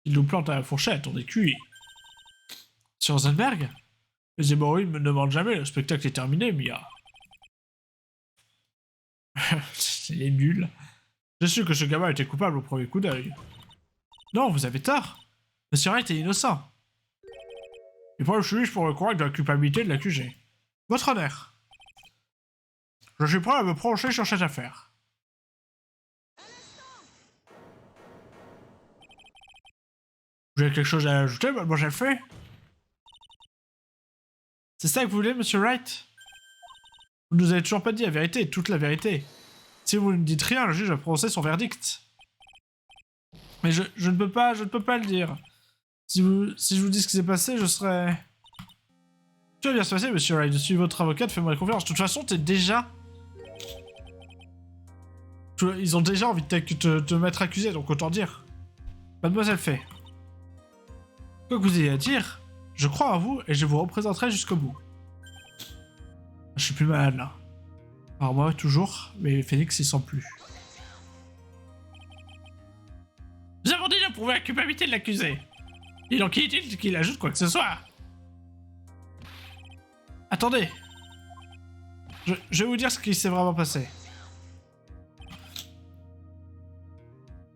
Il nous plante à la fourchette, on est cuit. Sur Rosenberg? Les hémorroïdes me demandent jamais, le spectacle est terminé, Mia. Il est nul. J'ai su que ce gamin était coupable au premier coup d'œil. Non, vous avez tort. Monsieur Wright est innocent. Et pour le suis-je pour me convaincre de la culpabilité de l'accusé? Votre honneur. Je suis prêt à me prononcer sur cette affaire. Vous avez quelque chose à ajouter, mademoiselle Fay? C'est ça que vous voulez, monsieur Wright? Vous nous avez toujours pas dit la vérité, toute la vérité. Si vous ne dites rien, le juge va prononcer son verdict. Mais je ne peux pas le dire. Si je vous dis ce qui s'est passé, je serais... Tout va bien se passer, monsieur Wright. Je suis votre avocate, faites-moi confiance. De toute façon, t'es déjà... Ils ont déjà envie de te mettre accusé, donc autant dire. Mademoiselle Fay. Quoi que vous ayez à dire, je crois en vous et je vous représenterai jusqu'au bout. Je suis plus malade là. Alors moi toujours, mais Phoenix il sent plus. Nous avons déjà prouvé la culpabilité de l'accusé. Il en qui est-il qu'il ajoute quoi que ce soit? Attendez. Je vais vous dire ce qui s'est vraiment passé.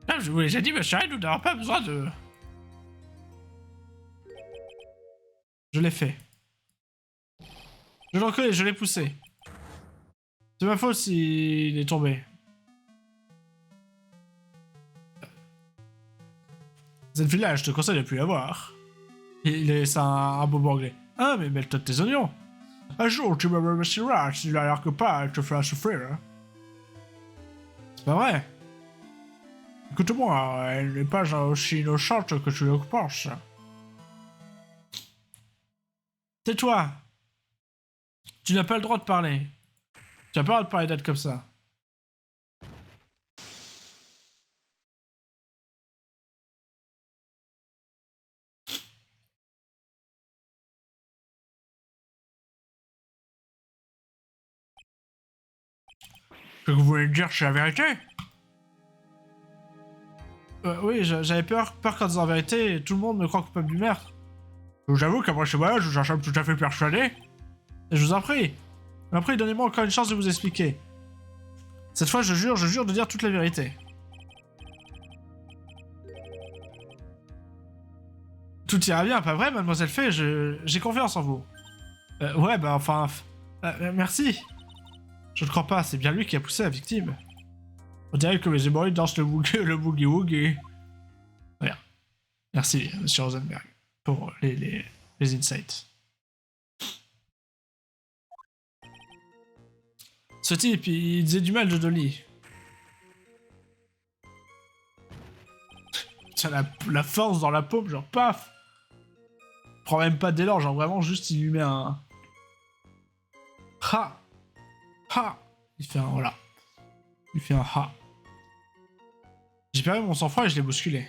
Là, je vous l'ai déjà dit, monsieur Wright, nous n'avons pas besoin de... Je l'ai fait. Je le reconnais, je l'ai poussé. C'est ma faute s'il est tombé. Cette fille-là, je te conseille de plus la voir. C'est un beau anglais. Ah, mais mêle-toi de tes oignons. Un jour, tu me remercieras si la largue pas, elle te fera souffrir. Hein. C'est pas vrai. Écoute-moi, elle n'est pas aussi innocente que tu le penses. Tais-toi. Tu n'as pas le droit de parler. Tu n'as pas le droit de parler d'être comme ça. Ce que vous voulez dire, c'est la vérité? Oui, j'avais peur qu'en disant la vérité, tout le monde me croit coupable du meurtre. J'avoue qu'après ce voyage, je cherche à me tout à fait persuadé. Et je vous en prie. Après, donnez-moi encore une chance de vous expliquer. Cette fois, je jure de dire toute la vérité. Tout ira bien, pas vrai, mademoiselle Fay? J'ai confiance en vous. Ouais, bah enfin... merci. Je ne crois pas, c'est bien lui qui a poussé la victime. On dirait que les hémorroïdes dansent le boogie-woogie. Rien. Merci, monsieur Rosenberg, pour les insights. Ce type, il disait du mal de Dolly. Tiens, la force dans la paume, genre paf. Il prend même pas d'élan, genre vraiment juste il lui met un... Ha. Ha. Il fait un... Voilà. Il fait un ha. J'ai perdu mon sang-froid et je l'ai bousculé.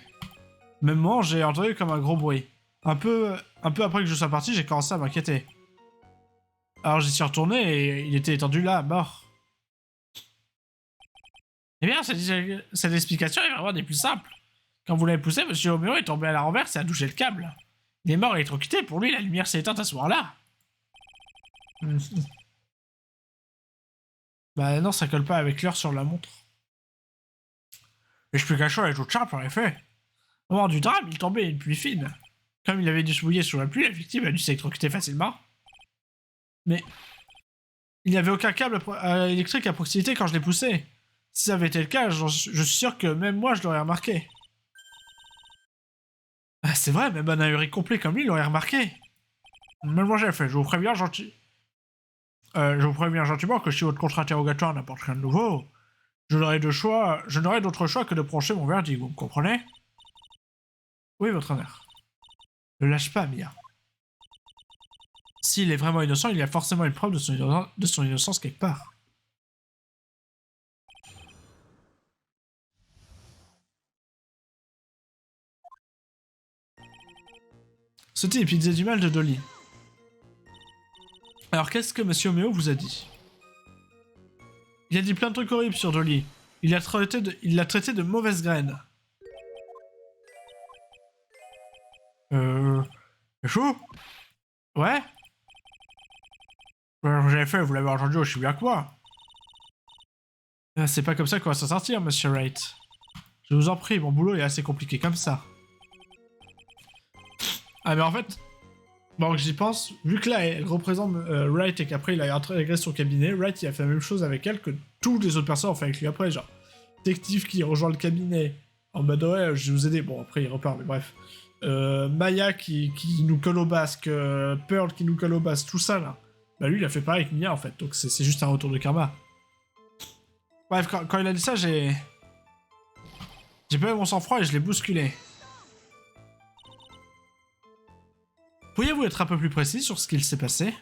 Même moi, j'ai entendu comme un gros bruit. Un peu après que je sois parti, j'ai commencé à m'inquiéter. Alors j'y suis retourné et il était étendu là, mort. Eh bien, cette explication est vraiment des plus simples. Quand vous l'avez poussé, monsieur Homero est tombé à la renverse et a touché le câble. Il est mort électrocuté, pour lui, la lumière s'est éteinte à ce moment-là. Bah non, ça colle pas avec l'heure sur la montre. L'explication est toute simple, en effet. Au moment du drame, il tombait une pluie fine. Comme il avait dû se mouiller sous la pluie, la victime a dû s'électrocuter facilement. Mais il n'y avait aucun câble électrique à proximité quand je l'ai poussé. Si ça avait été le cas, je suis sûr que même moi, je l'aurais remarqué. Ah, c'est vrai, même un ahuri complet comme lui l'aurait remarqué. Même moi, j'ai fait. Je vous préviens gentiment que si votre contre-interrogatoire n'apporte rien de nouveau, je n'aurai d'autre choix que de prononcer mon verdict, vous me comprenez? Oui, votre honneur. Ne lâche pas, Mia. S'il est vraiment innocent, il y a forcément une preuve de son innocence quelque part. Ce type, il disait du mal de Dolly. Alors qu'est-ce que Monsieur Méo vous a dit? Il a dit plein de trucs horribles sur Dolly. Il l'a traité de mauvaise graine. C'est fou? Ouais? Vous avez fait, vous l'avez entendu aussi bien que moi. C'est pas comme ça qu'on va s'en sortir, Monsieur Wright. Je vous en prie, mon boulot est assez compliqué comme ça. Ah mais en fait, bon que j'y pense, vu que là elle représente Wright et qu'après il a intégré son cabinet, Wright il a fait la même chose avec elle que toutes les autres personnes ont fait avec lui après, genre détective qui rejoint le cabinet en mode ouais je vais vous aider, bon après il repart mais bref. Maya qui nous colle au basque, Pearl qui nous colle au basque, tout ça là. Bah lui il a fait pareil avec Mia en fait, donc c'est juste un retour de karma. Bref, quand il a dit ça j'ai pas eu mon sang-froid et je l'ai bousculé. Pourriez-vous être un peu plus précis sur ce qu'il s'est passé?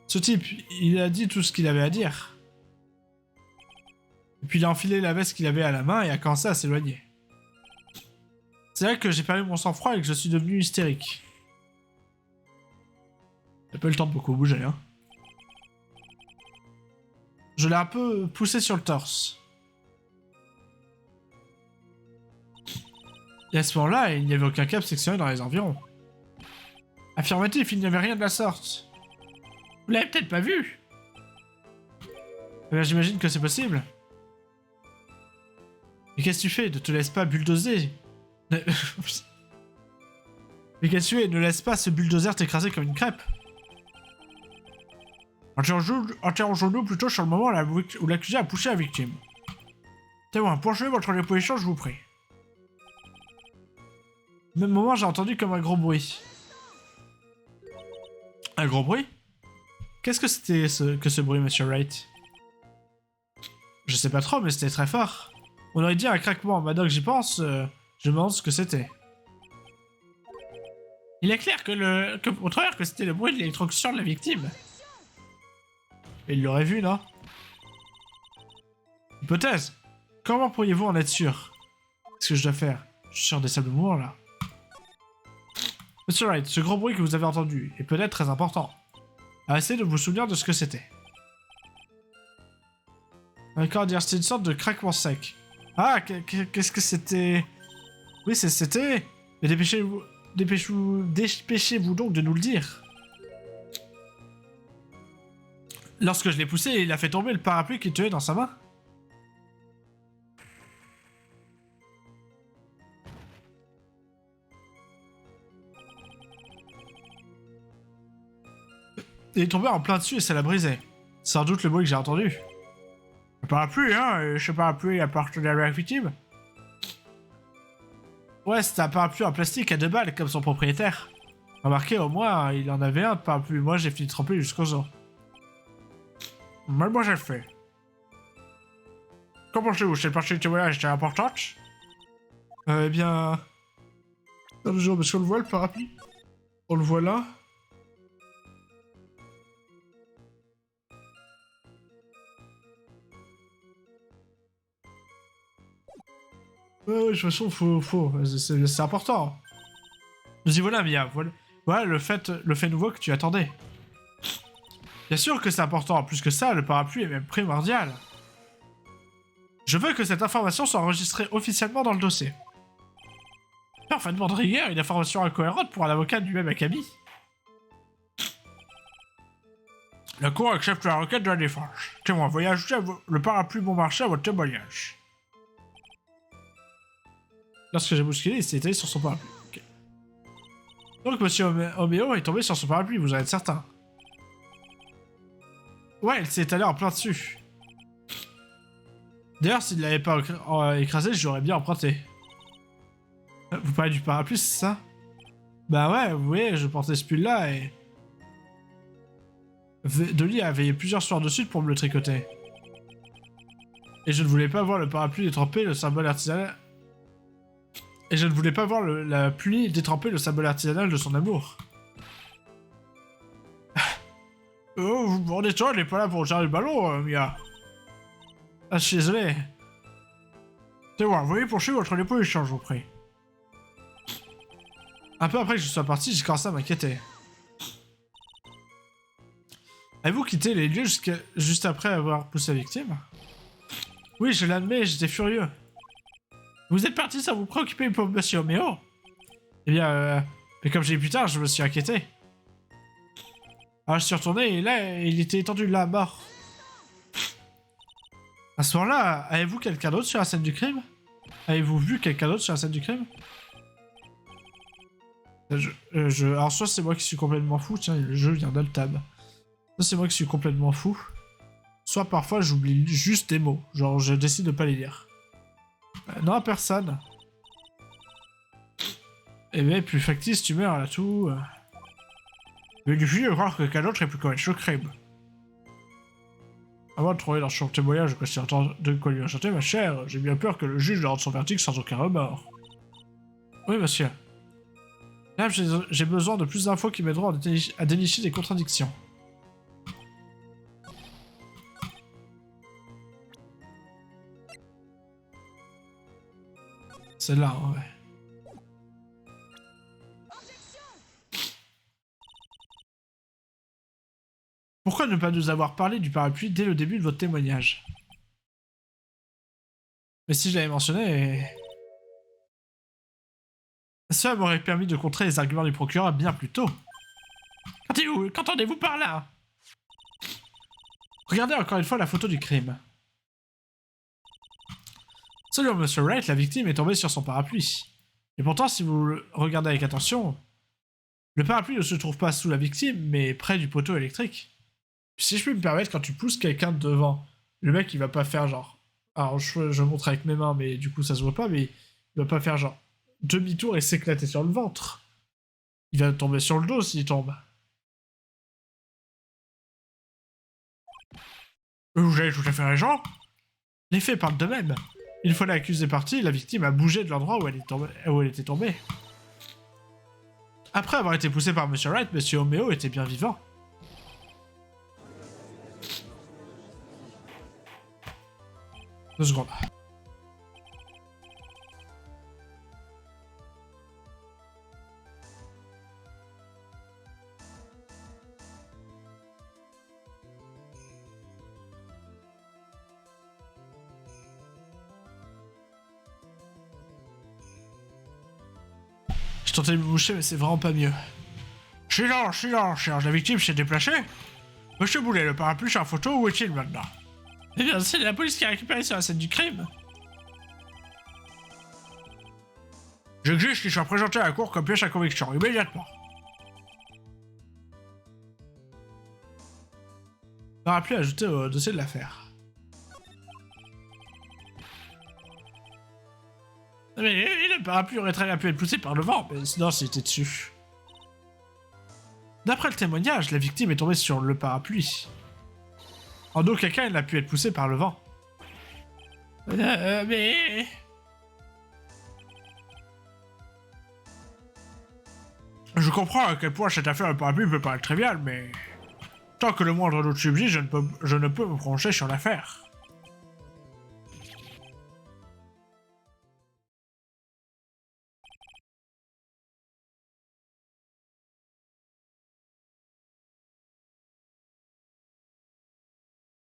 Ce type, il a dit tout ce qu'il avait à dire. Et puis il a enfilé la veste qu'il avait à la main et a commencé à s'éloigner. C'est là que j'ai perdu mon sang-froid et que je suis devenu hystérique. J'ai pas eu le temps de beaucoup bouger, hein. Je l'ai un peu poussé sur le torse. Et à ce moment-là, il n'y avait aucun câble sectionné dans les environs. Affirmatif, il n'y avait rien de la sorte. Vous l'avez peut-être pas vu? Eh bien, j'imagine que c'est possible. Mais qu'est-ce que tu fais? Ne te laisse pas bulldozer. Mais qu'est-ce que tu fais? Ne laisse pas ce bulldozer t'écraser comme une crêpe. Interrogeons-nous plutôt sur le moment où l'accusé a poussé la victime. Témoin, poursuivez votre déposition, je vous prie. Au même moment, j'ai entendu comme un gros bruit. Un gros bruit? Qu'est-ce que c'était que ce bruit, Monsieur Wright? Je sais pas trop, mais c'était très fort. On aurait dit un craquement. Maintenant que j'y pense, je me demande ce que c'était. Il est clair que c'était le bruit de l'électrocution de la victime. Et il l'aurait vu, non? Hypothèse. Comment pourriez-vous en être sûr? Qu'est-ce que je dois faire? Je suis sur des sables mouvants, là. Monsieur Wright, ce gros bruit que vous avez entendu est peut-être très important. Essayez de vous souvenir de ce que c'était. D'accord, dire c'était une sorte de craquement sec. Ah, qu'est-ce que c'était? Oui, c'était... Mais dépêchez-vous donc de nous le dire. Lorsque je l'ai poussé, il a fait tomber le parapluie qu'il tenait dans sa main. Il est tombé en plein dessus et ça l'a brisé. Sans doute le bruit que j'ai entendu. Le parapluie, hein? Ce parapluie appartenait à la victime. Ouais, c'était un parapluie en plastique à 2 balles, comme son propriétaire. Remarquez, au moins, il en avait un de parapluie. Moi, j'ai fini de tremper jusqu'aux os. Mais moi, j'ai le fait. Qu'en pensez-vous? Cette partie de témoignage était importante? Eh bien... Dans le jour, parce qu'on le voit, le parapluie. On le voit là. Ouais, de toute façon, c'est important. Nous y voilà, Mia. Voilà le fait nouveau que tu attendais. Bien sûr que c'est important. Plus que ça, le parapluie est même primordial. Je veux que cette information soit enregistrée officiellement dans le dossier. Parfaitement de rigueur, une information incohérente pour un avocat du même acabit. La Cour accepte la requête de la défense. Témoin, veuillez ajouter le parapluie bon marché à votre témoignage. Lorsque j'ai bousculé, il s'est étalé sur son parapluie. Okay. Donc, monsieur Oméo est tombé sur son parapluie, vous en êtes certain? Ouais, il s'est étalé en plein dessus. D'ailleurs, s'il ne l'avait pas écrasé, j'aurais bien emprunté. Vous parlez du parapluie, c'est ça? Bah ouais, vous voyez, je portais ce pull-là et... Dolly a veillé plusieurs soirs dessus pour me le tricoter. Et je ne voulais pas voir le parapluie détremper le symbole artisanal... Et je ne voulais pas voir la pluie détremper le symbole artisanal de son amour. Oh, vous me rendez toi, elle n'est pas là pour gérer le ballon, Mia. Ah, je suis désolé. C'est bon, veuillez poursuivre votre dépôt d'échange, je vous prie. Un peu après que je sois parti, j'ai commencé à m'inquiéter. Avez-vous quitté les lieux juste après avoir poussé la victime? Oui, je l'admets, j'étais furieux. Vous êtes parti sans vous préoccuper pour monsieur Oméo? Eh bien, mais comme j'ai dit plus tard, je me suis inquiété. Alors je suis retourné et là, il était étendu là, mort. À ce moment-là, avez-vous quelqu'un d'autre sur la scène du crime? Avez-vous vu quelqu'un d'autre sur la scène du crime? Alors soit c'est moi qui suis complètement fou, tiens, le jeu vient d'Altab. Soit c'est moi qui suis complètement fou, soit parfois j'oublie juste des mots, genre je décide de pas les lire. Non, personne. Eh bien, plus factice, tu meurs là tout. Mais il suffit de croire que quelqu'un d'autre ait pu commettre ce crime. Avant de trouver dans son témoignage de quoi lui enchanter, ma chère, j'ai bien peur que le juge rende son verdict sans aucun remords. Oui, monsieur. Là, j'ai besoin de plus d'infos qui m'aideront à dénicher des contradictions. Celle-là, ouais. Pourquoi ne pas nous avoir parlé du parapluie dès le début de votre témoignage? Mais si je l'avais mentionné... Cela m'aurait permis de contrer les arguments du procureur bien plus tôt. Qu'entendez-vous par là? Regardez encore une fois la photo du crime. Selon Monsieur Wright, la victime est tombée sur son parapluie. Et pourtant, si vous le regardez avec attention, le parapluie ne se trouve pas sous la victime, mais près du poteau électrique. Si je peux me permettre, quand tu pousses quelqu'un devant, le mec il va pas faire genre... Alors je montre avec mes mains, mais du coup ça se voit pas, mais il va pas faire genre demi-tour et s'éclater sur le ventre. Il va tomber sur le dos s'il tombe. Vous avez tout à fait raison. Les faits parlent d'eux-mêmes. Une fois l'accusé parti, la victime a bougé de l'endroit où elle était tombée. Après avoir été poussé par Monsieur Wright, Monsieur Oméo était bien vivant. 2 secondes. Je tentais de me boucher, mais c'est vraiment pas mieux. Silence, la victime s'est déplacée. Monsieur Boulet, le parapluie sur la photo, où est-il maintenant? Eh bien, c'est la police qui a récupéré sur la scène du crime. J'exige qu'il soit présenté à la cour comme pièce à conviction, immédiatement. Parapluie ajouté au dossier de l'affaire. Mais le parapluie aurait très bien pu être poussé par le vent, mais sinon c'était dessus. D'après le témoignage, la victime est tombée sur le parapluie. En aucun cas, elle n'a pu être poussée par le vent. Mais... Je comprends à quel point cette affaire de parapluie peut paraître triviale, mais... Tant que le moindre doute subsiste, je ne peux me prononcer sur l'affaire.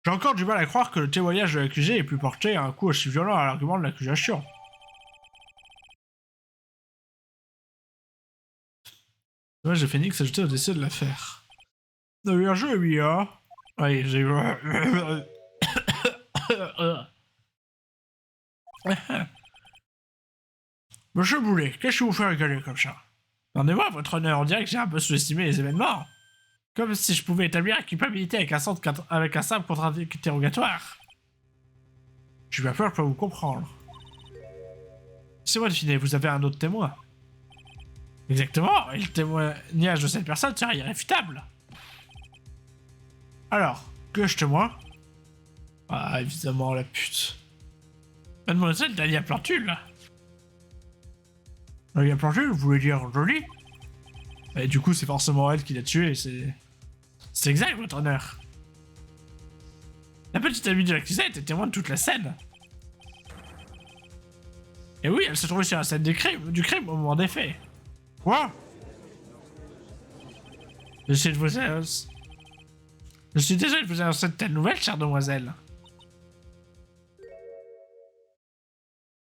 J'ai encore du mal à croire que le témoignage de l'accusé ait pu porter un coup aussi violent à l'argument de l'accusation. Ouais, j'ai Phoenix ajouté au décès de l'affaire. Bien joué, Mia. Oui, j'ai eu... Monsieur Boulet, qu'est-ce que vous faites rigoler comme ça? Attendez-moi, votre honneur, on dirait que j'ai un peu sous-estimé les événements. Comme si je pouvais établir la culpabilité avec un simple contre-interrogatoire. J'ai pas peur de pas vous comprendre. C'est moi de finir, vous avez un autre témoin. Exactement, et le témoignage de cette personne sera irréfutable. Alors, que je témoin? Ah, évidemment, la pute. Mademoiselle Dahlia Plantule. Dahlia Plantule, vous voulez dire jolie? Et du coup, c'est forcément elle qui l'a tué, c'est... C'est exact, votre honneur. La petite amie de l'accusé était témoin de toute la scène. Et oui, elle se trouvait sur la scène du crime au moment des faits. Quoi? Je suis désolé de vous annoncer de telles nouvelles, chère demoiselle.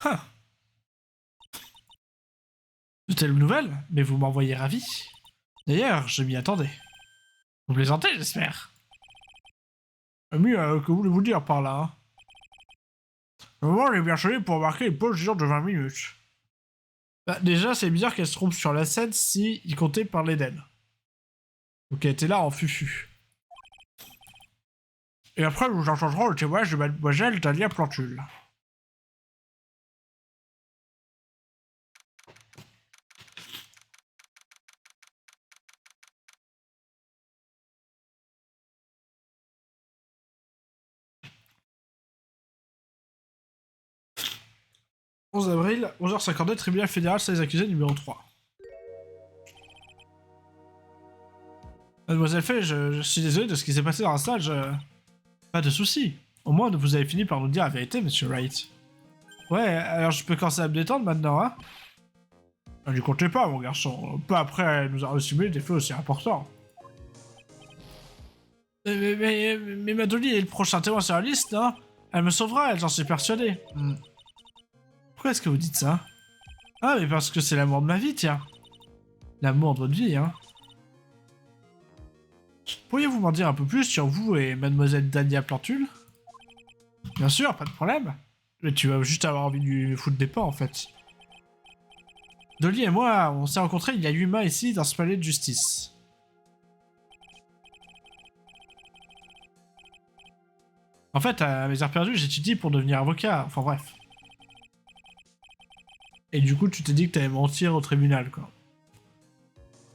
Huh. De telles nouvelles? Mais vous m'envoyez ravi. D'ailleurs, je m'y attendais. Vous plaisantez, j'espère. Ami, que voulez-vous dire par là, hein? Le moment est bien choisi pour marquer une pause de 20 minutes. Bah, déjà, c'est bizarre qu'elle se trompe sur la scène si il comptait parler d'elle. Donc elle était là en fufu. Et après, nous entendrons le témoignage de mademoiselle Dahlia Plantule. « 11 avril, 11h52, tribunal fédéral, sur les accusés numéro 3. Mademoiselle Fay, je suis désolé de ce qui s'est passé dans la salle, Pas de soucis. Au moins, vous avez fini par nous dire la vérité, monsieur Wright. Ouais, alors je peux commencer à me détendre maintenant, hein? Ne lui comptez pas, mon garçon. Pas après nous avoir assumé des faits aussi importants. Mais Madoli est le prochain témoin sur la liste, hein? Elle me sauvera, elle, j'en suis persuadé. Pourquoi est-ce que vous dites ça? Ah, mais parce que c'est l'amour de ma vie, tiens. L'amour de votre vie, hein. Pourriez-vous m'en dire un peu plus sur vous et mademoiselle Dahlia Plantule? Bien sûr, pas de problème. Mais tu vas juste avoir envie de lui foutre des pas, en fait. Dolly et moi, on s'est rencontrés il y a 8 mois ici, dans ce palais de justice. En fait, à mes heures perdues, j'étudie pour devenir avocat, enfin bref. Et du coup, tu t'es dit que t'allais mentir au tribunal, quoi.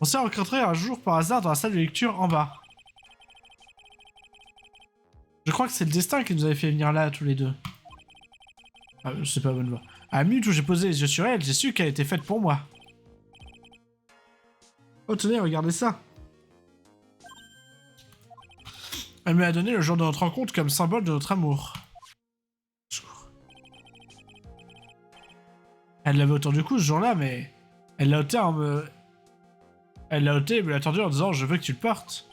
On s'est rencontrés un jour par hasard dans la salle de lecture en bas. Je crois que c'est le destin qui nous avait fait venir là, tous les deux. Ah, je sais pas, bonne voix. À la minute où j'ai posé les yeux sur elle, j'ai su qu'elle était faite pour moi. Oh, tenez, regardez ça. Elle m'a donné le jour de notre rencontre comme symbole de notre amour. Elle l'avait autour du cou ce jour-là, mais... Elle l'a ôté en me... Elle l'a ôté et me l'a tendu en disant « Je veux que tu le portes ».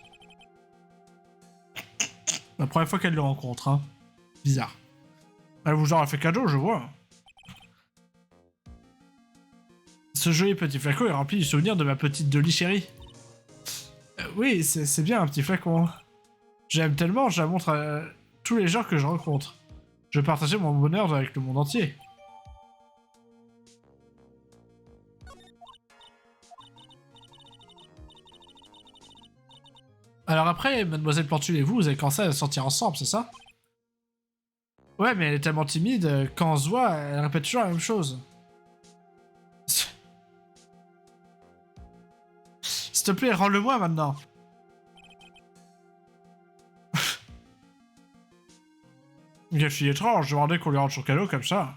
La première fois qu'elle le rencontre, hein. Bizarre. Elle vous en a fait cadeau, je vois. Ce joli petit flacon est rempli du souvenir de ma petite Dolly chérie. Oui, c'est bien un petit flacon. J'aime tellement, je la montre à tous les gens que je rencontre. Je veux partager mon bonheur avec le monde entier. Alors après, mademoiselle Plantule et vous avez commencé à sortir ensemble, c'est ça? Ouais, mais elle est tellement timide, quand on se voit, elle répète toujours la même chose. S'il te plaît, rends-le-moi maintenant. Quelle fille étrange, je demandais qu'on lui rende son cadeau comme ça.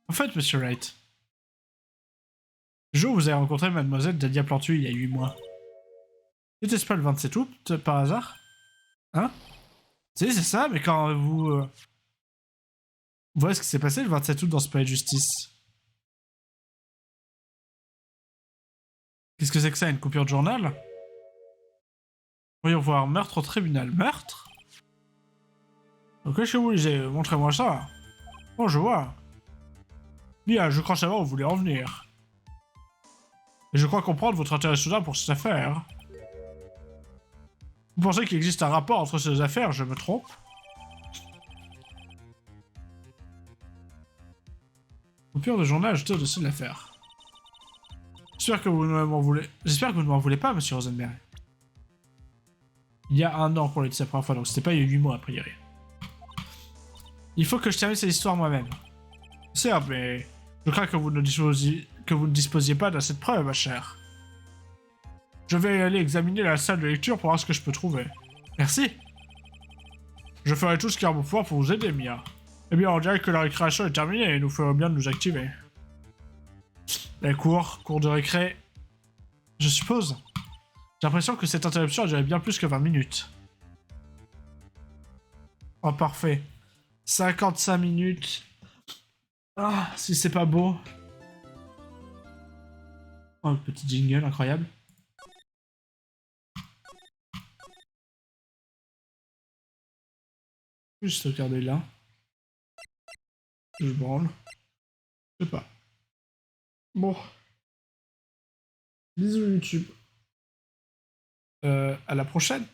En fait, monsieur Wright, le jour où vous avez rencontré mademoiselle Dahlia Plantule il y a 8 mois, n'était-ce pas le 27 août, par hasard? Hein? Si, c'est ça, mais quand vous... Vous voyez ce qui s'est passé le 27 août dans ce palais de justice? Qu'est-ce que c'est que ça, une coupure de journal? Voyons voir, meurtre au tribunal. Meurtre? Ok, chez vous, lisez, montrez-moi ça. Bon, je vois. Bien, je crois savoir où vous voulez en venir. Et je crois comprendre votre intérêt soudain pour cette affaire. Vous pensez qu'il existe un rapport entre ces affaires, je me trompe? Coupure de journal ajoutée au-dessus de l'affaire. J'espère que vous ne m'en voulez... J'espère que vous ne m'en voulez pas, monsieur Rosenberg. Il y a 1 an qu'on l'a dit la première fois, donc c'était pas il y a 8 mois, a priori. Il faut que je termine cette histoire moi-même. Certes, mais je crains que vous ne disposiez pas d'assez de preuves, ma chère. Je vais aller examiner la salle de lecture pour voir ce que je peux trouver. Merci. Je ferai tout ce qui est en mon pouvoir pour vous aider, Mia. Eh bien, on dirait que la récréation est terminée et il nous ferait bien de nous activer. La cour de récré, je suppose. J'ai l'impression que cette interruption a duré bien plus que 20 minutes. Oh, parfait. 55 minutes. Ah, si c'est pas beau. Oh, le petit jingle, incroyable. Juste regarder là. Je branle. Je sais pas. Bon. Bisous YouTube. À la prochaine.